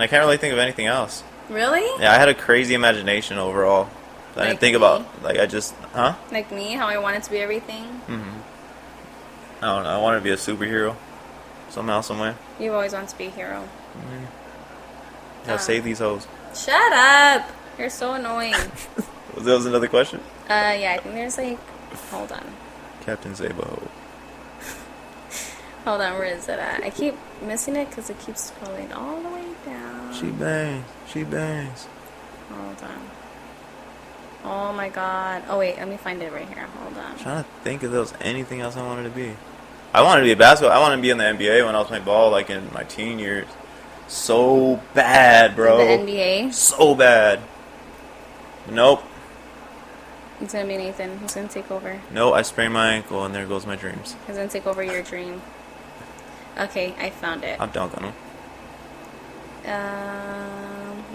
I can't really think of anything else. Really? Yeah, I had a crazy imagination overall. I Like didn't think me? about, like, I just, huh? Like me, how I wanted to be everything. I don't know. I wanted to be a superhero. Somehow, someway. You've always wanted to be a hero. Yeah, save these hoes. Shut up! You're so annoying. That was another question? Yeah, I think there's like... Hold on. Captain Sabo. Hold on, where is it at? I keep missing it because it keeps scrolling all the way down. She bangs. She bangs. Hold on. Oh my god. Oh wait, let me find it right here. Hold on. I'm trying to think if there was anything else I wanted to be. I wanted to be a basketball. I wanted to be in the NBA when I was playing ball, like in my teen years. so bad, bro. The NBA? So bad. Nope. It's going to be Nathan. He's going to take over. No, I sprained my ankle, and there goes my dreams. He's going to take over your dream. Okay, I found it. I'll dunk on him.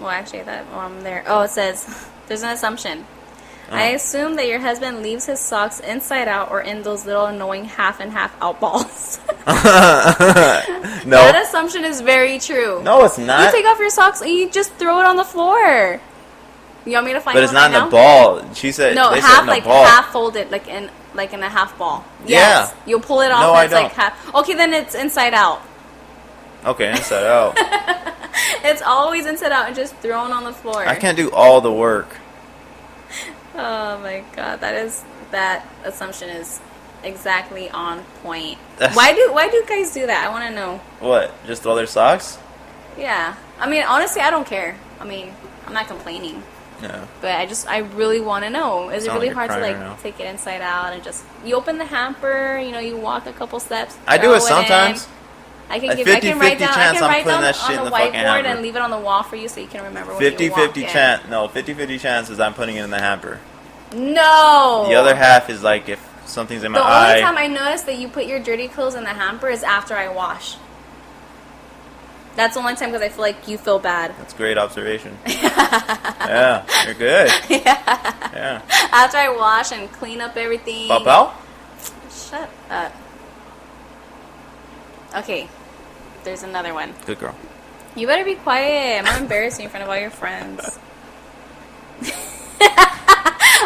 Well, actually, I'm there. Oh, it says, there's an assumption. I assume that your husband leaves his socks inside out or in those little annoying half and half out balls. No. That assumption is very true. No, it's not. You take off your socks and you just throw it on the floor. You want me to find But one it's not right in now? the ball. She said No, they half, said in the like ball. half folded, like in a half ball. Yeah. Yes. You'll pull it off No, and I it's like don't. half. Okay, then it's inside out. Okay, inside out. It's always inside out and just thrown on the floor. I can't do all the work. Oh my god, that assumption is exactly on point. That's- Why do guys do that? I want to know. What? Just throw their socks? Yeah. I mean, honestly, I don't care. I mean, I'm not complaining. No. But I really want to know. Is it Sound really like hard you're to crying right now. take it inside out and just you open the hamper, you walk a couple steps. I do throw it sometimes. in. I can A I can 50-50 write down chance I'm putting that shit in on the the fucking whiteboard hamper. and leave it on the wall for you so you can remember when you walk 50-50 in. chance. No, 50-50 chances I'm putting it in the hamper. No. The other half is like if something's in my The eye. only time I notice that you put your dirty clothes in the hamper is after I wash. That's the only time because I feel like you feel bad. That's great observation. Yeah, you're good. Yeah. After I wash and clean up everything. Papa? Shut up. Okay, there's another one. Good girl. You better be quiet. I'm not embarrassing you in front of all your friends.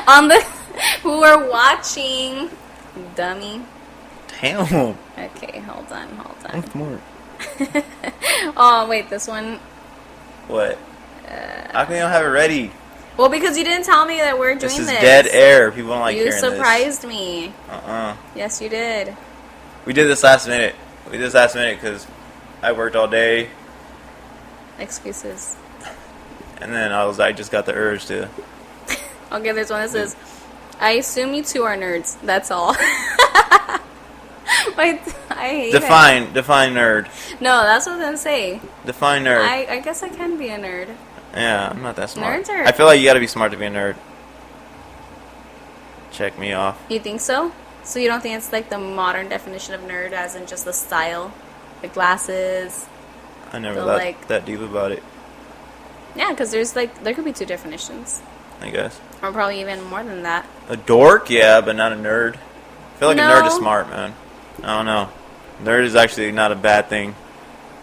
On the who are watching, dummy. Damn. Okay, hold on. I'm smart. Oh wait, this one. What? How come you don't have it ready? Well, because you didn't tell me that we're doing This this. is dead air. People don't like You hearing surprised me. this. Yes, you did. We did this last minute. Because I worked all day, Excuses. and then I just got the urge to. Okay, there's one that says, I assume you two are nerds. That's all. Wait, I hate Define nerd. it. No, that's what I'm saying. Define nerd. I guess I can be a nerd. Yeah, I'm not that smart. Nerds are- I feel like you gotta be smart to be a nerd. Check me off. You think so? So you don't think it's like the modern definition of nerd as in just the style? The glasses? I never So, thought like- that deep about it, Yeah, because there could be two definitions. I guess. Or probably even more than that. A dork, yeah, but not a nerd. I feel like a nerd is No. smart, man. I don't know. Nerd is actually not a bad thing.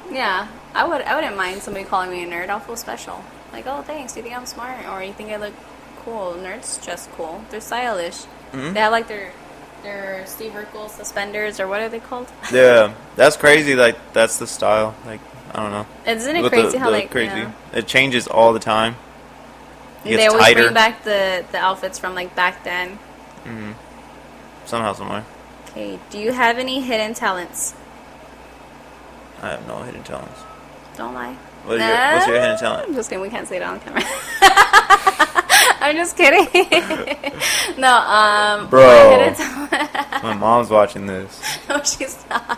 Yeah, I wouldn't mind somebody calling me a nerd. I'll feel special. Like, oh, thanks. You think I'm smart? Or you think I look cool? Nerds just cool. They're stylish. Mhm. They have like their Steve Urkel suspenders, or what are they called? Yeah, that's crazy. Like, that's the style. Like, I don't know. Isn't it With crazy how the like crazy. yeah. It changes all the time. It They gets always tighter. bring back the outfits from like back then. Somehow, somewhere. Okay, do you have any hidden talents? I have no hidden talents. Don't lie. What's your hidden talent? I'm just kidding. We can't say it on camera. I'm just kidding. No, Bro. my hidden talent. My mom's watching this. No, she's not.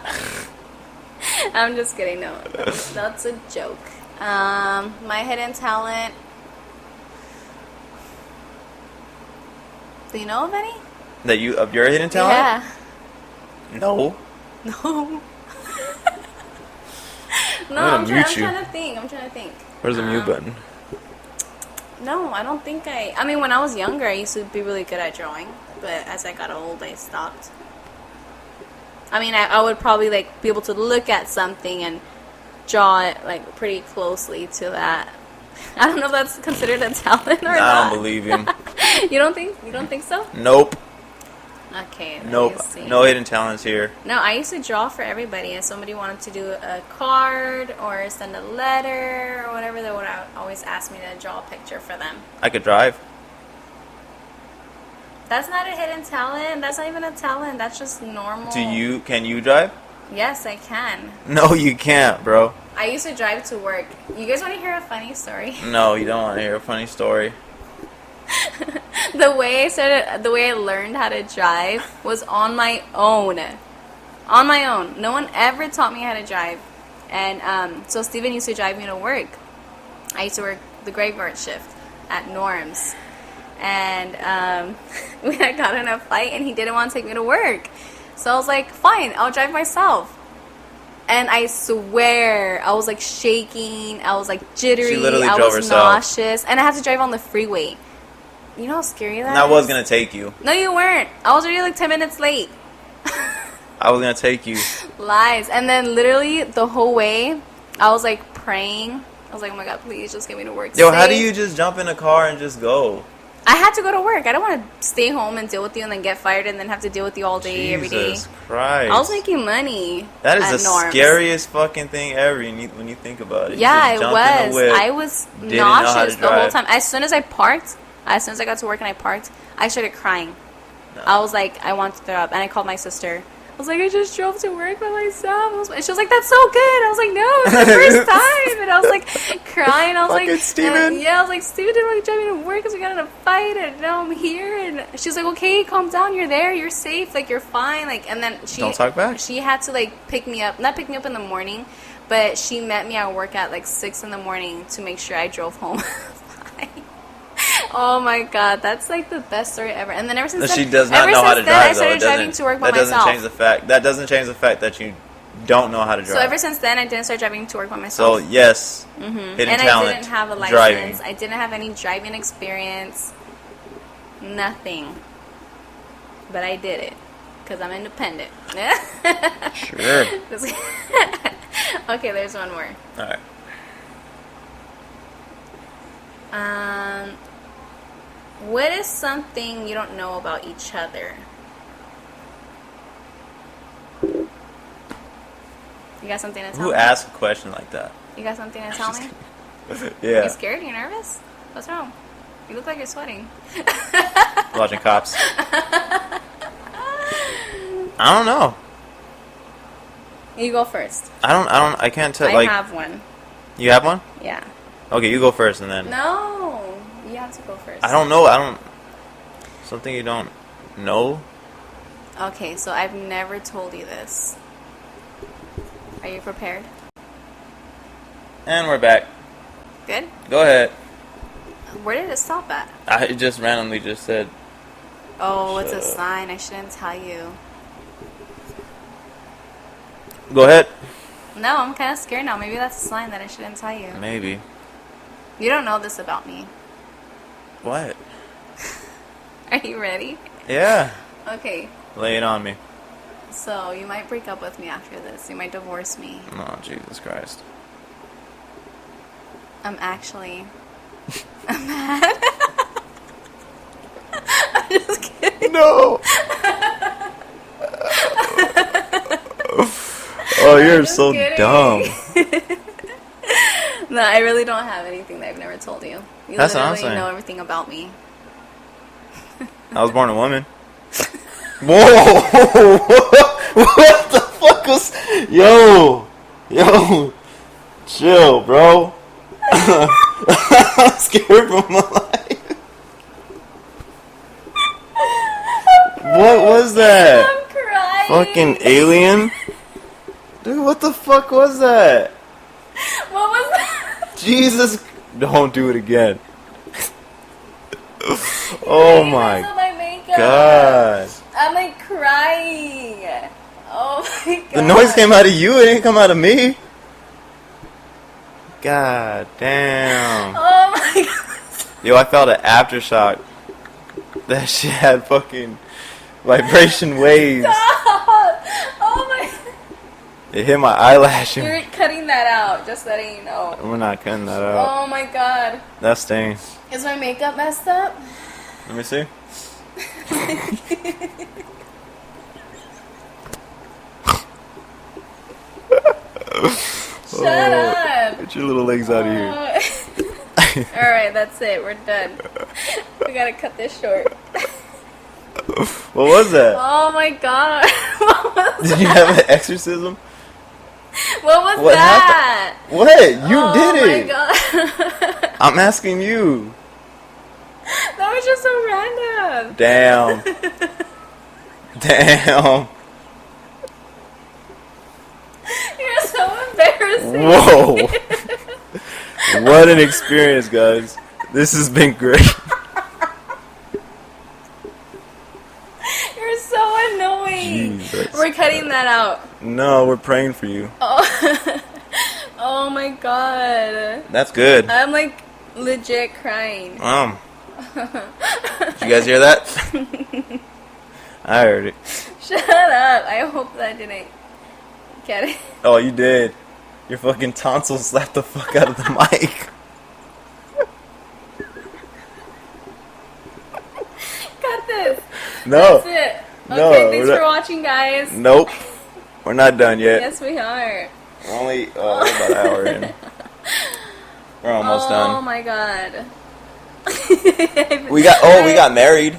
I'm just kidding. No, that's a joke. My hidden talent. Do you know of any? That you of your hidden talent? Yeah. No. No. No, I'm I'm gonna mute you. trying to think. I'm trying to think. Where's the mute button? No, I don't think I mean, when I was younger, I used to be really good at drawing. But as I got old, I stopped. I mean, I would probably, like, be able to look at something and draw it, like, pretty closely to that. I don't know if that's considered a talent or not. I don't believe him. You don't think so? Nope. Okay. let Nope. me see. No hidden talents here. No, I used to draw for everybody. If somebody wanted to do a card or send a letter or whatever, they would always ask me to draw a picture for them. I could drive. That's not a hidden talent. That's not even a talent. That's just normal. Can you drive? Yes, I can. No, you can't, bro. I used to drive to work. You guys want to hear a funny story? No, you don't want to hear a funny story. The way I learned how to drive was on my own. On my own. No one ever taught me how to drive. And so Steven used to drive me to work. I used to work the graveyard shift at Norm's. And we had gotten in a fight, and he didn't want to take me to work. So I was like, fine, I'll drive myself. And I swear, I was like shaking. I was like jittery. She literally I drove was herself. nauseous. And I had to drive on the freeway. You know how scary that And I is? was going to take you. No, you weren't. I was already like 10 minutes late. I was going to take you. Lies. And then literally the whole way, I was like praying. I was like, oh my God, please just get me to work. Yo, how safe. do you just jump in a car and just go? I had to go to work. I don't want to stay home and deal with you and then get fired and then have to deal with you all day, every day. Jesus Christ. I was making money. That is at the Norm's. scariest fucking thing ever when you think about it. You Yeah, just it jumped in the was. whip, I was didn't know how to nauseous the whole drive. time. As soon as I parked, as soon as I got to work and I parked, I started crying. No. I was like, I want to throw up. And I called my sister. I was like, I just drove to work by myself. And she was like, that's so good. I was like, no, it's my first time. And I was like crying. I was Fucking like, Steven. yeah, I was like, Steven didn't want to drive me to work because we got in a fight. And now I'm here. And she's like, okay, calm down. You're there. You're safe. Like, you're fine. Like, and then she Don't talk back. She had to like pick me up, not pick me up in the morning, but she met me at work at like 6 in the morning to make sure I drove home. Oh my God, that's like the best story ever. And then ever since She then, does not ever know how to since then, drive, I started though. driving to work by That doesn't myself. change the fact. That doesn't change the fact that you don't know how to drive. So ever since then, I didn't start driving to work by So myself. yes, hidden And talent. I didn't have a license. Driving. I didn't have any driving experience. Nothing. But I did it because I'm independent. Sure. Okay, there's one more. All right. What is something you don't know about each other? You got something to tell me? Who asked a question like that? You got something to tell me? Yeah. You scared? You nervous? What's wrong? You look like you're sweating. Watching Cops. I don't know. You go first. I can't tell. I have one. You have one? Yeah. Okay, you go first and then. No. You have to go first. I don't know. Something you don't know? Okay, so I've never told you this. Are you prepared? And we're back. Good? Go ahead. Where did it stop at? I just randomly just said. Oh, it's a Shut up. sign. I shouldn't tell you. Go ahead. No, I'm kind of scared now. Maybe that's a sign that I shouldn't tell you. Maybe. You don't know this about me. What? Are you ready? Yeah. Okay. Lay it on me. So, you might break up with me after this. You might divorce me. Oh, Jesus Christ. I'm actually... I'm mad. I'm just kidding. No. Oh, you're just so kidding. dumb. No, I really don't have anything that I've never told you. You That's what I'm literally saying. know everything about me. I was born a woman. Whoa! What the fuck was? Yo, chill, bro. I'm scared for my life. What was that? I'm crying. Fucking alien? Dude, what the fuck was that? What was that? Jesus, don't do it again. Oh You my messed up my makeup. god. I'm like crying. Oh my god. The noise came out of you, it didn't come out of me. God damn. Oh my god. Yo, I felt an aftershock. That shit had fucking vibration waves. Stop. Oh my. It hit my eyelash. You're cutting that out, just letting you know. We're not cutting that out. Oh my god. That stings. Is my makeup messed up? Let me see. Shut up. Get your little legs out of here. Alright, that's it. We're done. We gotta cut this short. What was that? Oh my god. What was Did you have an exorcism? What was What that? What? You did it. Oh my god. I'm asking you. That was just so random. Damn. Damn. You're so embarrassing. Whoa. What an experience, guys. This has been great. You're so annoying. Jesus. We're cutting that out. No, we're praying for you. Oh. Oh my god. That's good. I'm like legit crying. Did you guys hear that? I heard it. Shut up. I hope that didn't get it. Oh, you did. Your fucking tonsils slapped the fuck out of the mic. Cut this. No. That's it. No, Okay, thanks we're for not- watching, guys. Nope. We're not done yet. Yes, we are. We're only about an hour in. We're almost Oh done. my god. We got married.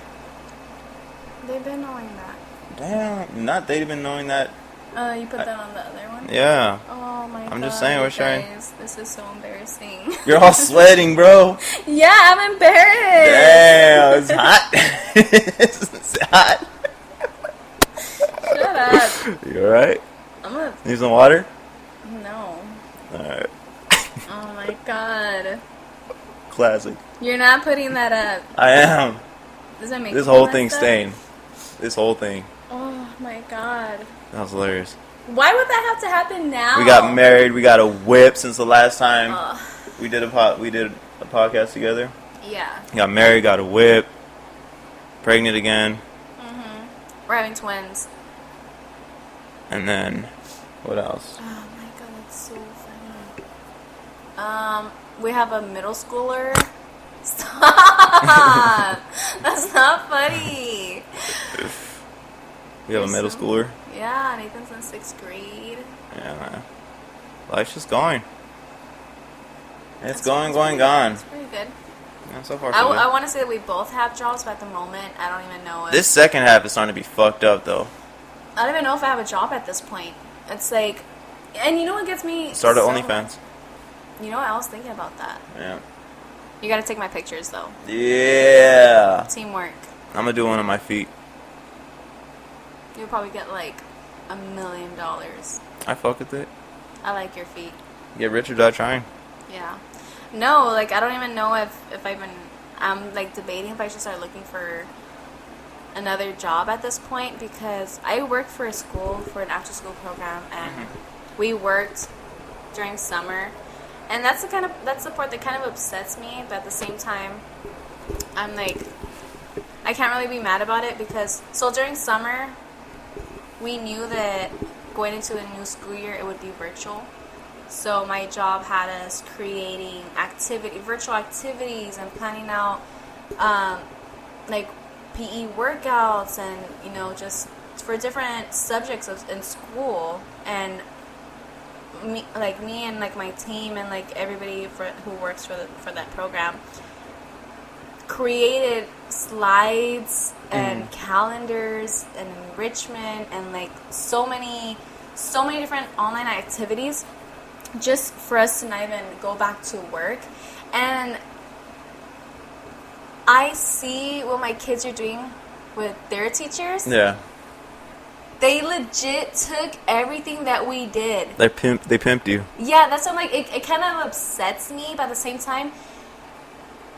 They've been knowing that. Damn, not they've been knowing that. You put that on the other one? Yeah. Oh my god. I'm just saying, we're guys, trying. This is so embarrassing. You're all sweating, bro. Yeah, I'm embarrassed. Damn, it's hot. It's hot. Shut up. You alright? I'm gonna. Need some water? No. Alright. Oh my god. Classic. You're not putting that up. I am. Does that make This you whole messed thing's up? stained. This whole thing. Oh my god. That was hilarious. Why would that have to happen now? We got married. We got a whip since the last time Ugh. we did a podcast together. Yeah. Got married, got a whip. Pregnant again. We're having twins. And then, what else? Oh my god, that's so funny. We have a middle schooler. Stop! That's not funny. We have a middle schooler. Yeah, Nathan's in 6th grade. Yeah, man. Life's just going. It's That's going, pretty- gone. It's pretty good. Yeah, so far, I so good. want to say that we both have jobs, but at the moment, I don't even know if... This second half is starting to be fucked up, though. I don't even know if I have a job at this point. It's like... And you know what gets me... Start at so OnlyFans. You know what? I was thinking about that. Yeah. You gotta take my pictures, though. Yeah. Teamwork. I'm gonna do one on my feet. You'll probably get like $1 million. I fuck with it. I like your feet. Get rich or die trying. Yeah. No, like I don't even know if I'm like debating if I should start looking for another job at this point, because I work for a school for an after school program, and we worked during summer, and that's the part that kind of upsets me, but at the same time I'm like, I can't really be mad about it, because so during summer we knew that going into a new school year it would be virtual. So my job had us creating virtual activities and planning out like PE workouts and, you know, just for different subjects in school. And me and like my team and like everybody who works for that program created slides and calendars and enrichment and like so many different online activities just for us to not even go back to work. And I see what my kids are doing with their teachers. Yeah. They legit took everything that we did. They pimped you. Yeah, that's what I'm like. It kind of upsets me, but at the same time,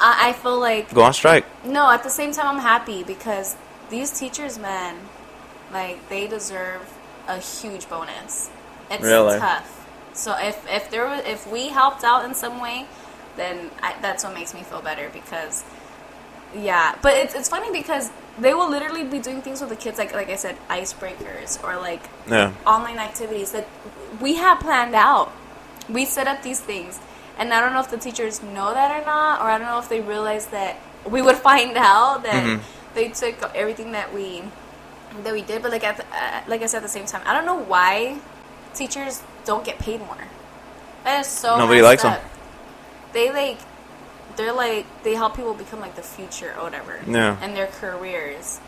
I feel like... Go on strike. No, at the same time, I'm happy because these teachers, man, like, they deserve a huge bonus. It's Really? tough. So if we helped out in some way, then that's what makes me feel better, because... Yeah, but it's funny because they will literally be doing things with the kids, like I said, icebreakers or like online activities that we have planned out. We set up these things, and I don't know if the teachers know that or not, or I don't know if they realize that we would find out that they took everything that we did. But like I said, at the same time, I don't know why teachers don't get paid more. That is so Nobody messed likes them. up. They help people become like the future or whatever. Yeah. And their careers.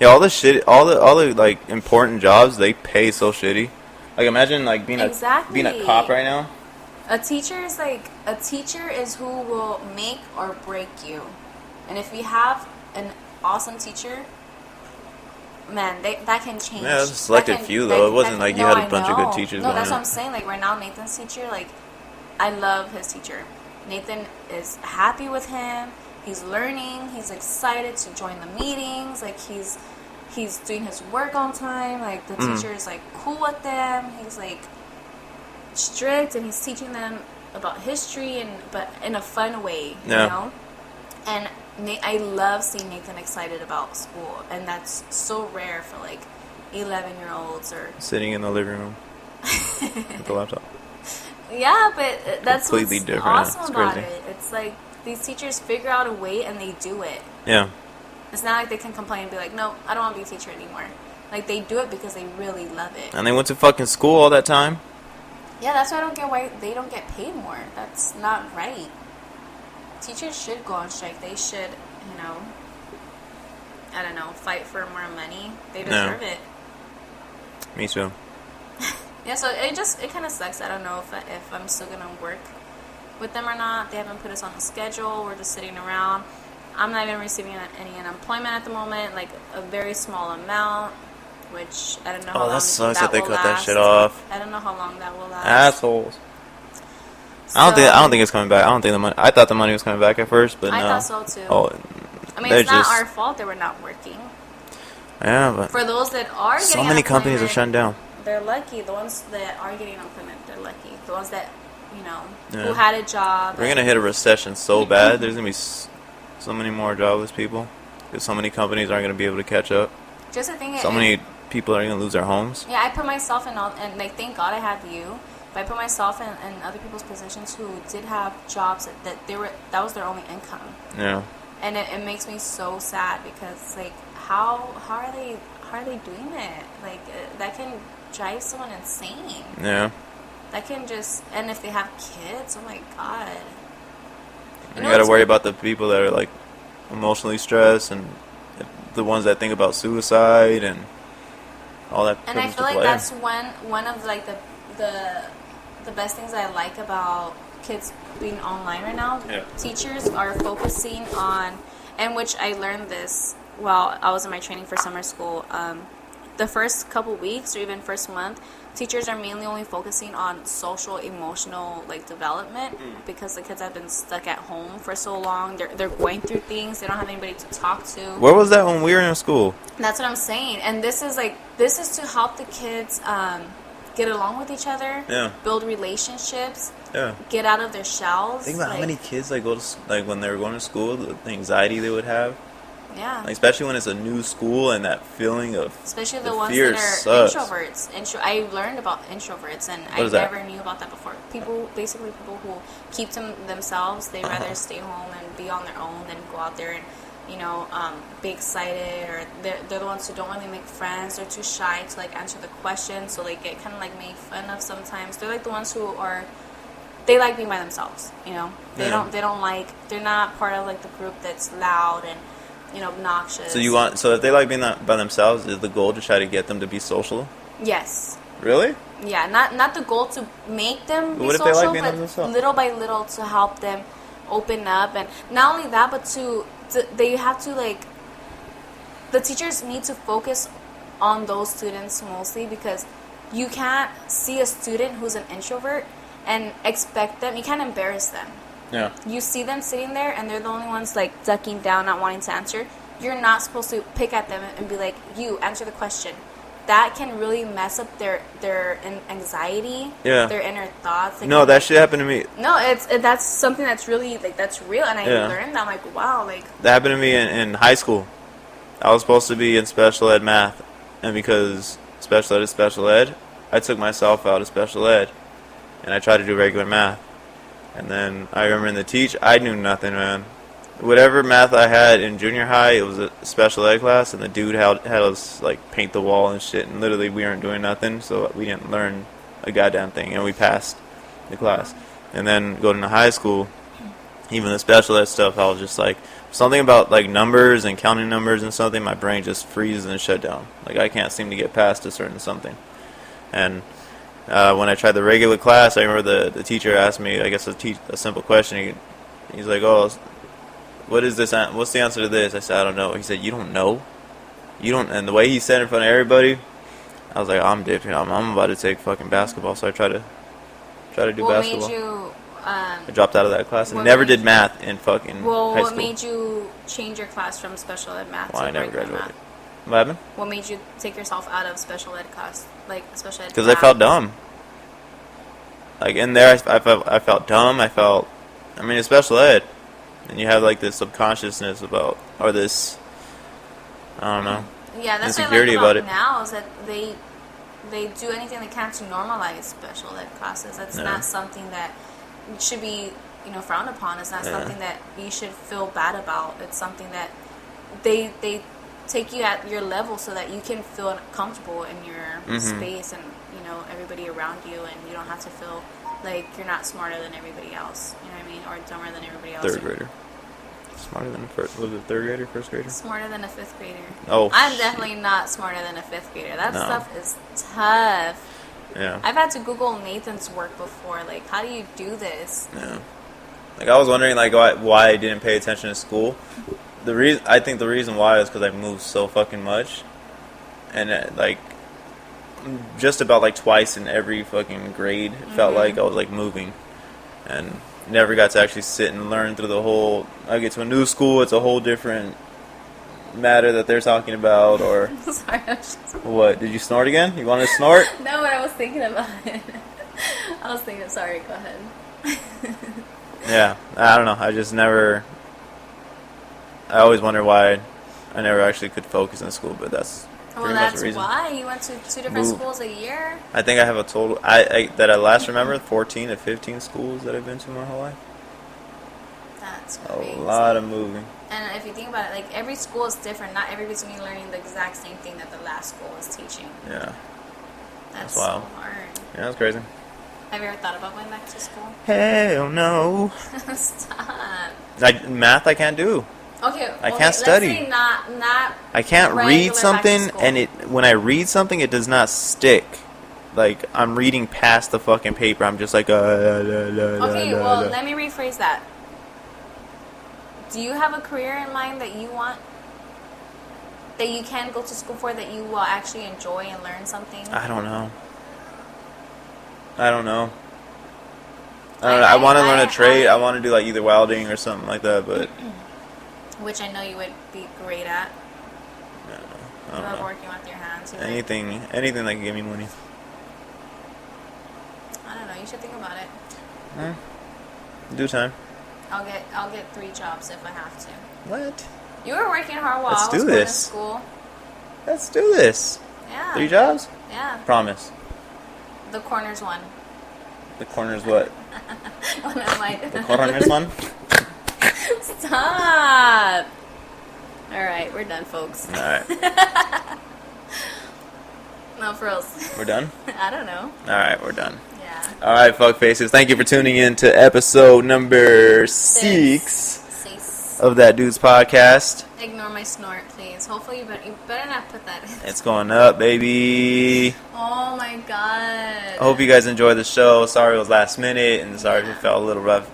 Yeah, all the shit, all the like important jobs, they pay so shitty. Like imagine like being a cop right now. A teacher is who will make or break you. And if you have an awesome teacher, man, that can change. Yeah, it was a selected few, though. It wasn't like you had a bunch of good teachers No, going that's in. what I'm saying. Like, right now, Nathan's teacher, like, I love his teacher. Nathan is happy with him. He's learning. He's excited to join the meetings. Like, he's doing his work on time. Like, the teacher is, like, cool with them. He's, like, strict, and he's teaching them about history, but in a fun way, you know? And I love seeing Nathan excited about school, and that's so rare for, like, 11-year-olds or... Sitting in the living room with the laptop. Yeah, but that's completely what's different. awesome It's about crazy. it. It's like these teachers figure out a way and they do it. Yeah. It's not like they can complain and be like, no, I don't want to be a teacher anymore. Like, they do it because they really love it. And they went to fucking school all that time? Yeah, that's why I don't get why they don't get paid more. That's not right. Teachers should go on strike. They should, you know, I don't know, fight for more money. They deserve it. Me too. Yeah, so it kind of sucks. I don't know if I'm still going to work with them or not. They haven't put us on the schedule. We're just sitting around. I'm not even receiving any unemployment at the moment, like a very small amount, which I don't know how long that sucks that they will cut that last. shit off. I don't know how long that will last. Assholes. So, I don't think it's coming back. I don't think the money. I thought the money was coming back at first, but I no. thought so too. Oh, I mean, they're it's not just- our fault they were not working. Yeah, but For those that are getting so many companies are unemployment, shutting down. They're lucky. The ones that are getting unemployment, they're lucky. The ones that, you know, Yeah. who had a job. We're gonna hit a recession so bad. There's gonna be so many more jobless people because so many companies aren't gonna be able to catch up. Just the thing So many people are gonna lose their homes. Yeah, I put myself in all, and like, thank God I have you. But I put myself in other people's positions who did have jobs that was their only income. Yeah. And it makes me so sad because, like, how are they doing it? Like, that can drive someone insane. Yeah. That can just, and if they have kids, oh my God. You gotta worry about the people that are like emotionally stressed and the ones that think about suicide and all that. And I comes feel to like play. that's one of like the best things I like about kids being online right now. Yeah. Teachers are focusing on, and which I learned this while I was in my training for summer school. The first couple weeks or even first month, teachers are mainly only focusing on social, emotional, like, development because the kids have been stuck at home for so long. They're going through things. They don't have anybody to talk to. Where was that when we were in school? That's what I'm saying. And this is to help the kids get along with each other, Yeah. build relationships, Yeah. get out of their shells. Think about how many kids like go to like when they were going to school, the anxiety they would have. Yeah. Like, especially when it's a new school and that feeling of Especially the the ones fear that are sucks. introverts. I learned about introverts, and What I is that? never knew about that before. People who keep to themselves, they rather stay home and be on their own than go out there and, you know, be excited. Or they're the ones who don't really make friends. They're too shy to, like, answer the questions, so they get kind of, like, made fun of sometimes. They're like the ones who they like being by themselves. You know, they're not part of, like, the group that's loud and, you know, obnoxious. So if they like being by themselves, is the goal to try to get them to be social? Yes. Really? Yeah, not the goal to make them be What if they social, like being but themselves? little by little to help them open up. And not only that, but they have to, like, the teachers need to focus on those students mostly, because you can't see a student who's an introvert and expect them, you can't embarrass them. Yeah. You see them sitting there and they're the only ones, like, ducking down, not wanting to answer. You're not supposed to pick at them and be like, you, answer the question. That can really mess up their anxiety, Yeah. their inner thoughts. No, that shit happened to me. No, that's something that's really, like, that's real. And I learned that. I'm like, wow, like. That happened to me in high school. I was supposed to be in special ed math, and because special ed is special ed, I took myself out of special ed, and I tried to do regular math. And then I remember in the teach, I knew nothing, man. Whatever math I had in junior high, it was a special ed class, and the dude had us, like, paint the wall and shit, and literally we weren't doing nothing, so we didn't learn a goddamn thing, and we passed the class. And then going to high school, even the special ed stuff, I was just like, something about, like, numbers and counting numbers and something, my brain just freezes and shut down. Like, I can't seem to get past a certain something. And when I tried the regular class, I remember the teacher asked me, I guess, a simple question. He's like, oh, what is this? What's the answer to this? I said, I don't know. He said, you don't know? you don't. And the way he said it in front of everybody, I was like, I'm dipping. I'm about to take fucking basketball. So I try to do basketball. What made you? I dropped out of that class and never did math in fucking high school. What made you change your class from special ed math to I never regular graduated. math? What happened? What made you take yourself out of special ed class, like special ed? Because I felt dumb. Like in there, I felt dumb. I mean, it's special ed, and you have like this subconsciousness about, or this, I don't know. Yeah, that's insecurity what I like about it. now is that they do anything they can to normalize special ed classes. That's not something that should be, frowned upon. It's not something that you should feel bad about. It's something that they take you at your level so that you can feel comfortable in your space and everybody around you, and you don't have to feel like you're not smarter than everybody else. You know what I mean? Or dumber than everybody else. Third grader. Smarter than was it third grader, first grader? Smarter than a fifth grader. Oh, I'm definitely not smarter than a fifth grader. That stuff is tough. Yeah. I've had to Google Nathan's work before. Like, how do you do this? Yeah. Like, I was wondering, like, why I didn't pay attention to school. I think the reason why is because I moved so fucking much. And, like, just about, like, twice in every fucking grade, it felt like I was, like, moving. And never got to actually sit and learn through the whole... I get to a new school, it's a whole different matter that they're talking about, or... Sorry, What, did you snort again? You wanted to snort? No, but I was thinking about it. Sorry, go ahead. Yeah, I don't know. I just never... I always wonder why I never actually could focus in school, but that's pretty much That's the reason. why you went to 2 different schools a year. I think I have a total... that I last remember, 14 to 15 schools that I've been to my whole life. That's crazy. A lot of moving. And if you think about it, like, every school is different. Not everybody's going to be learning the exact same thing that the last school was teaching. Yeah. That's wild. so hard. Yeah, that's crazy. Have you ever thought about going back to school? Hell no. Stop. Math I can't do. Okay, I can't study. Let's say not I can't regular read back to something, school. and when I read something, it does not stick. Like, I'm reading past the fucking paper. I'm just like, Okay, well, let me rephrase that. Do you have a career in mind that you want, that you can go to school for, that you will actually enjoy and learn something? I don't know. I don't know. I want to learn a trade. I want to do, like, either welding or something like that, but... Which I know you would be great at. I don't know. Working with your hands. Anything that can give me money. I don't know. You should think about it. Due time. I'll get 3 jobs if I have to. What? You were working hard while Let's I was do going to this. school. Let's do this. Yeah. 3 jobs? Yeah. Promise. The corner's one. The corner's what? Oh, never mind. The corner's one? Stop. All right, we're done, folks. All right. No, for reals. We're done? I don't know. All right, we're done. Yeah. All right, fuck faces. Thank you for tuning in to episode number 6 6. of That Dude's Podcast. Ignore my snort, please. Hopefully, you better not put that in. It's going up, baby. Oh my god. I hope you guys enjoyed the show. Sorry it was last minute, and sorry if it felt a little rough,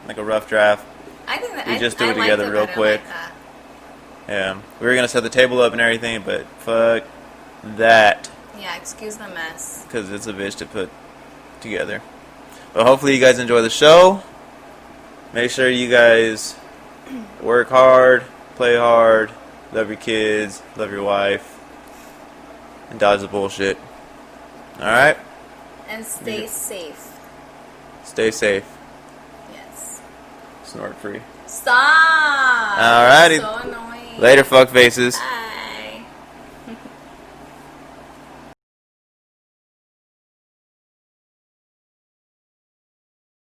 like a rough draft. I think that We just do it liked together real better quick. like that. Yeah, we were gonna set the table up and everything, but fuck that, Yeah, excuse the mess. because it's a bitch to put together. But hopefully you guys enjoy the show. Make sure you guys work hard, play hard, love your kids, love your wife, and dodge the bullshit. Alright? And stay safe. Stay safe. Yes. Snort free. Stop. Alrighty. So annoying. Later, fuck faces. Bye.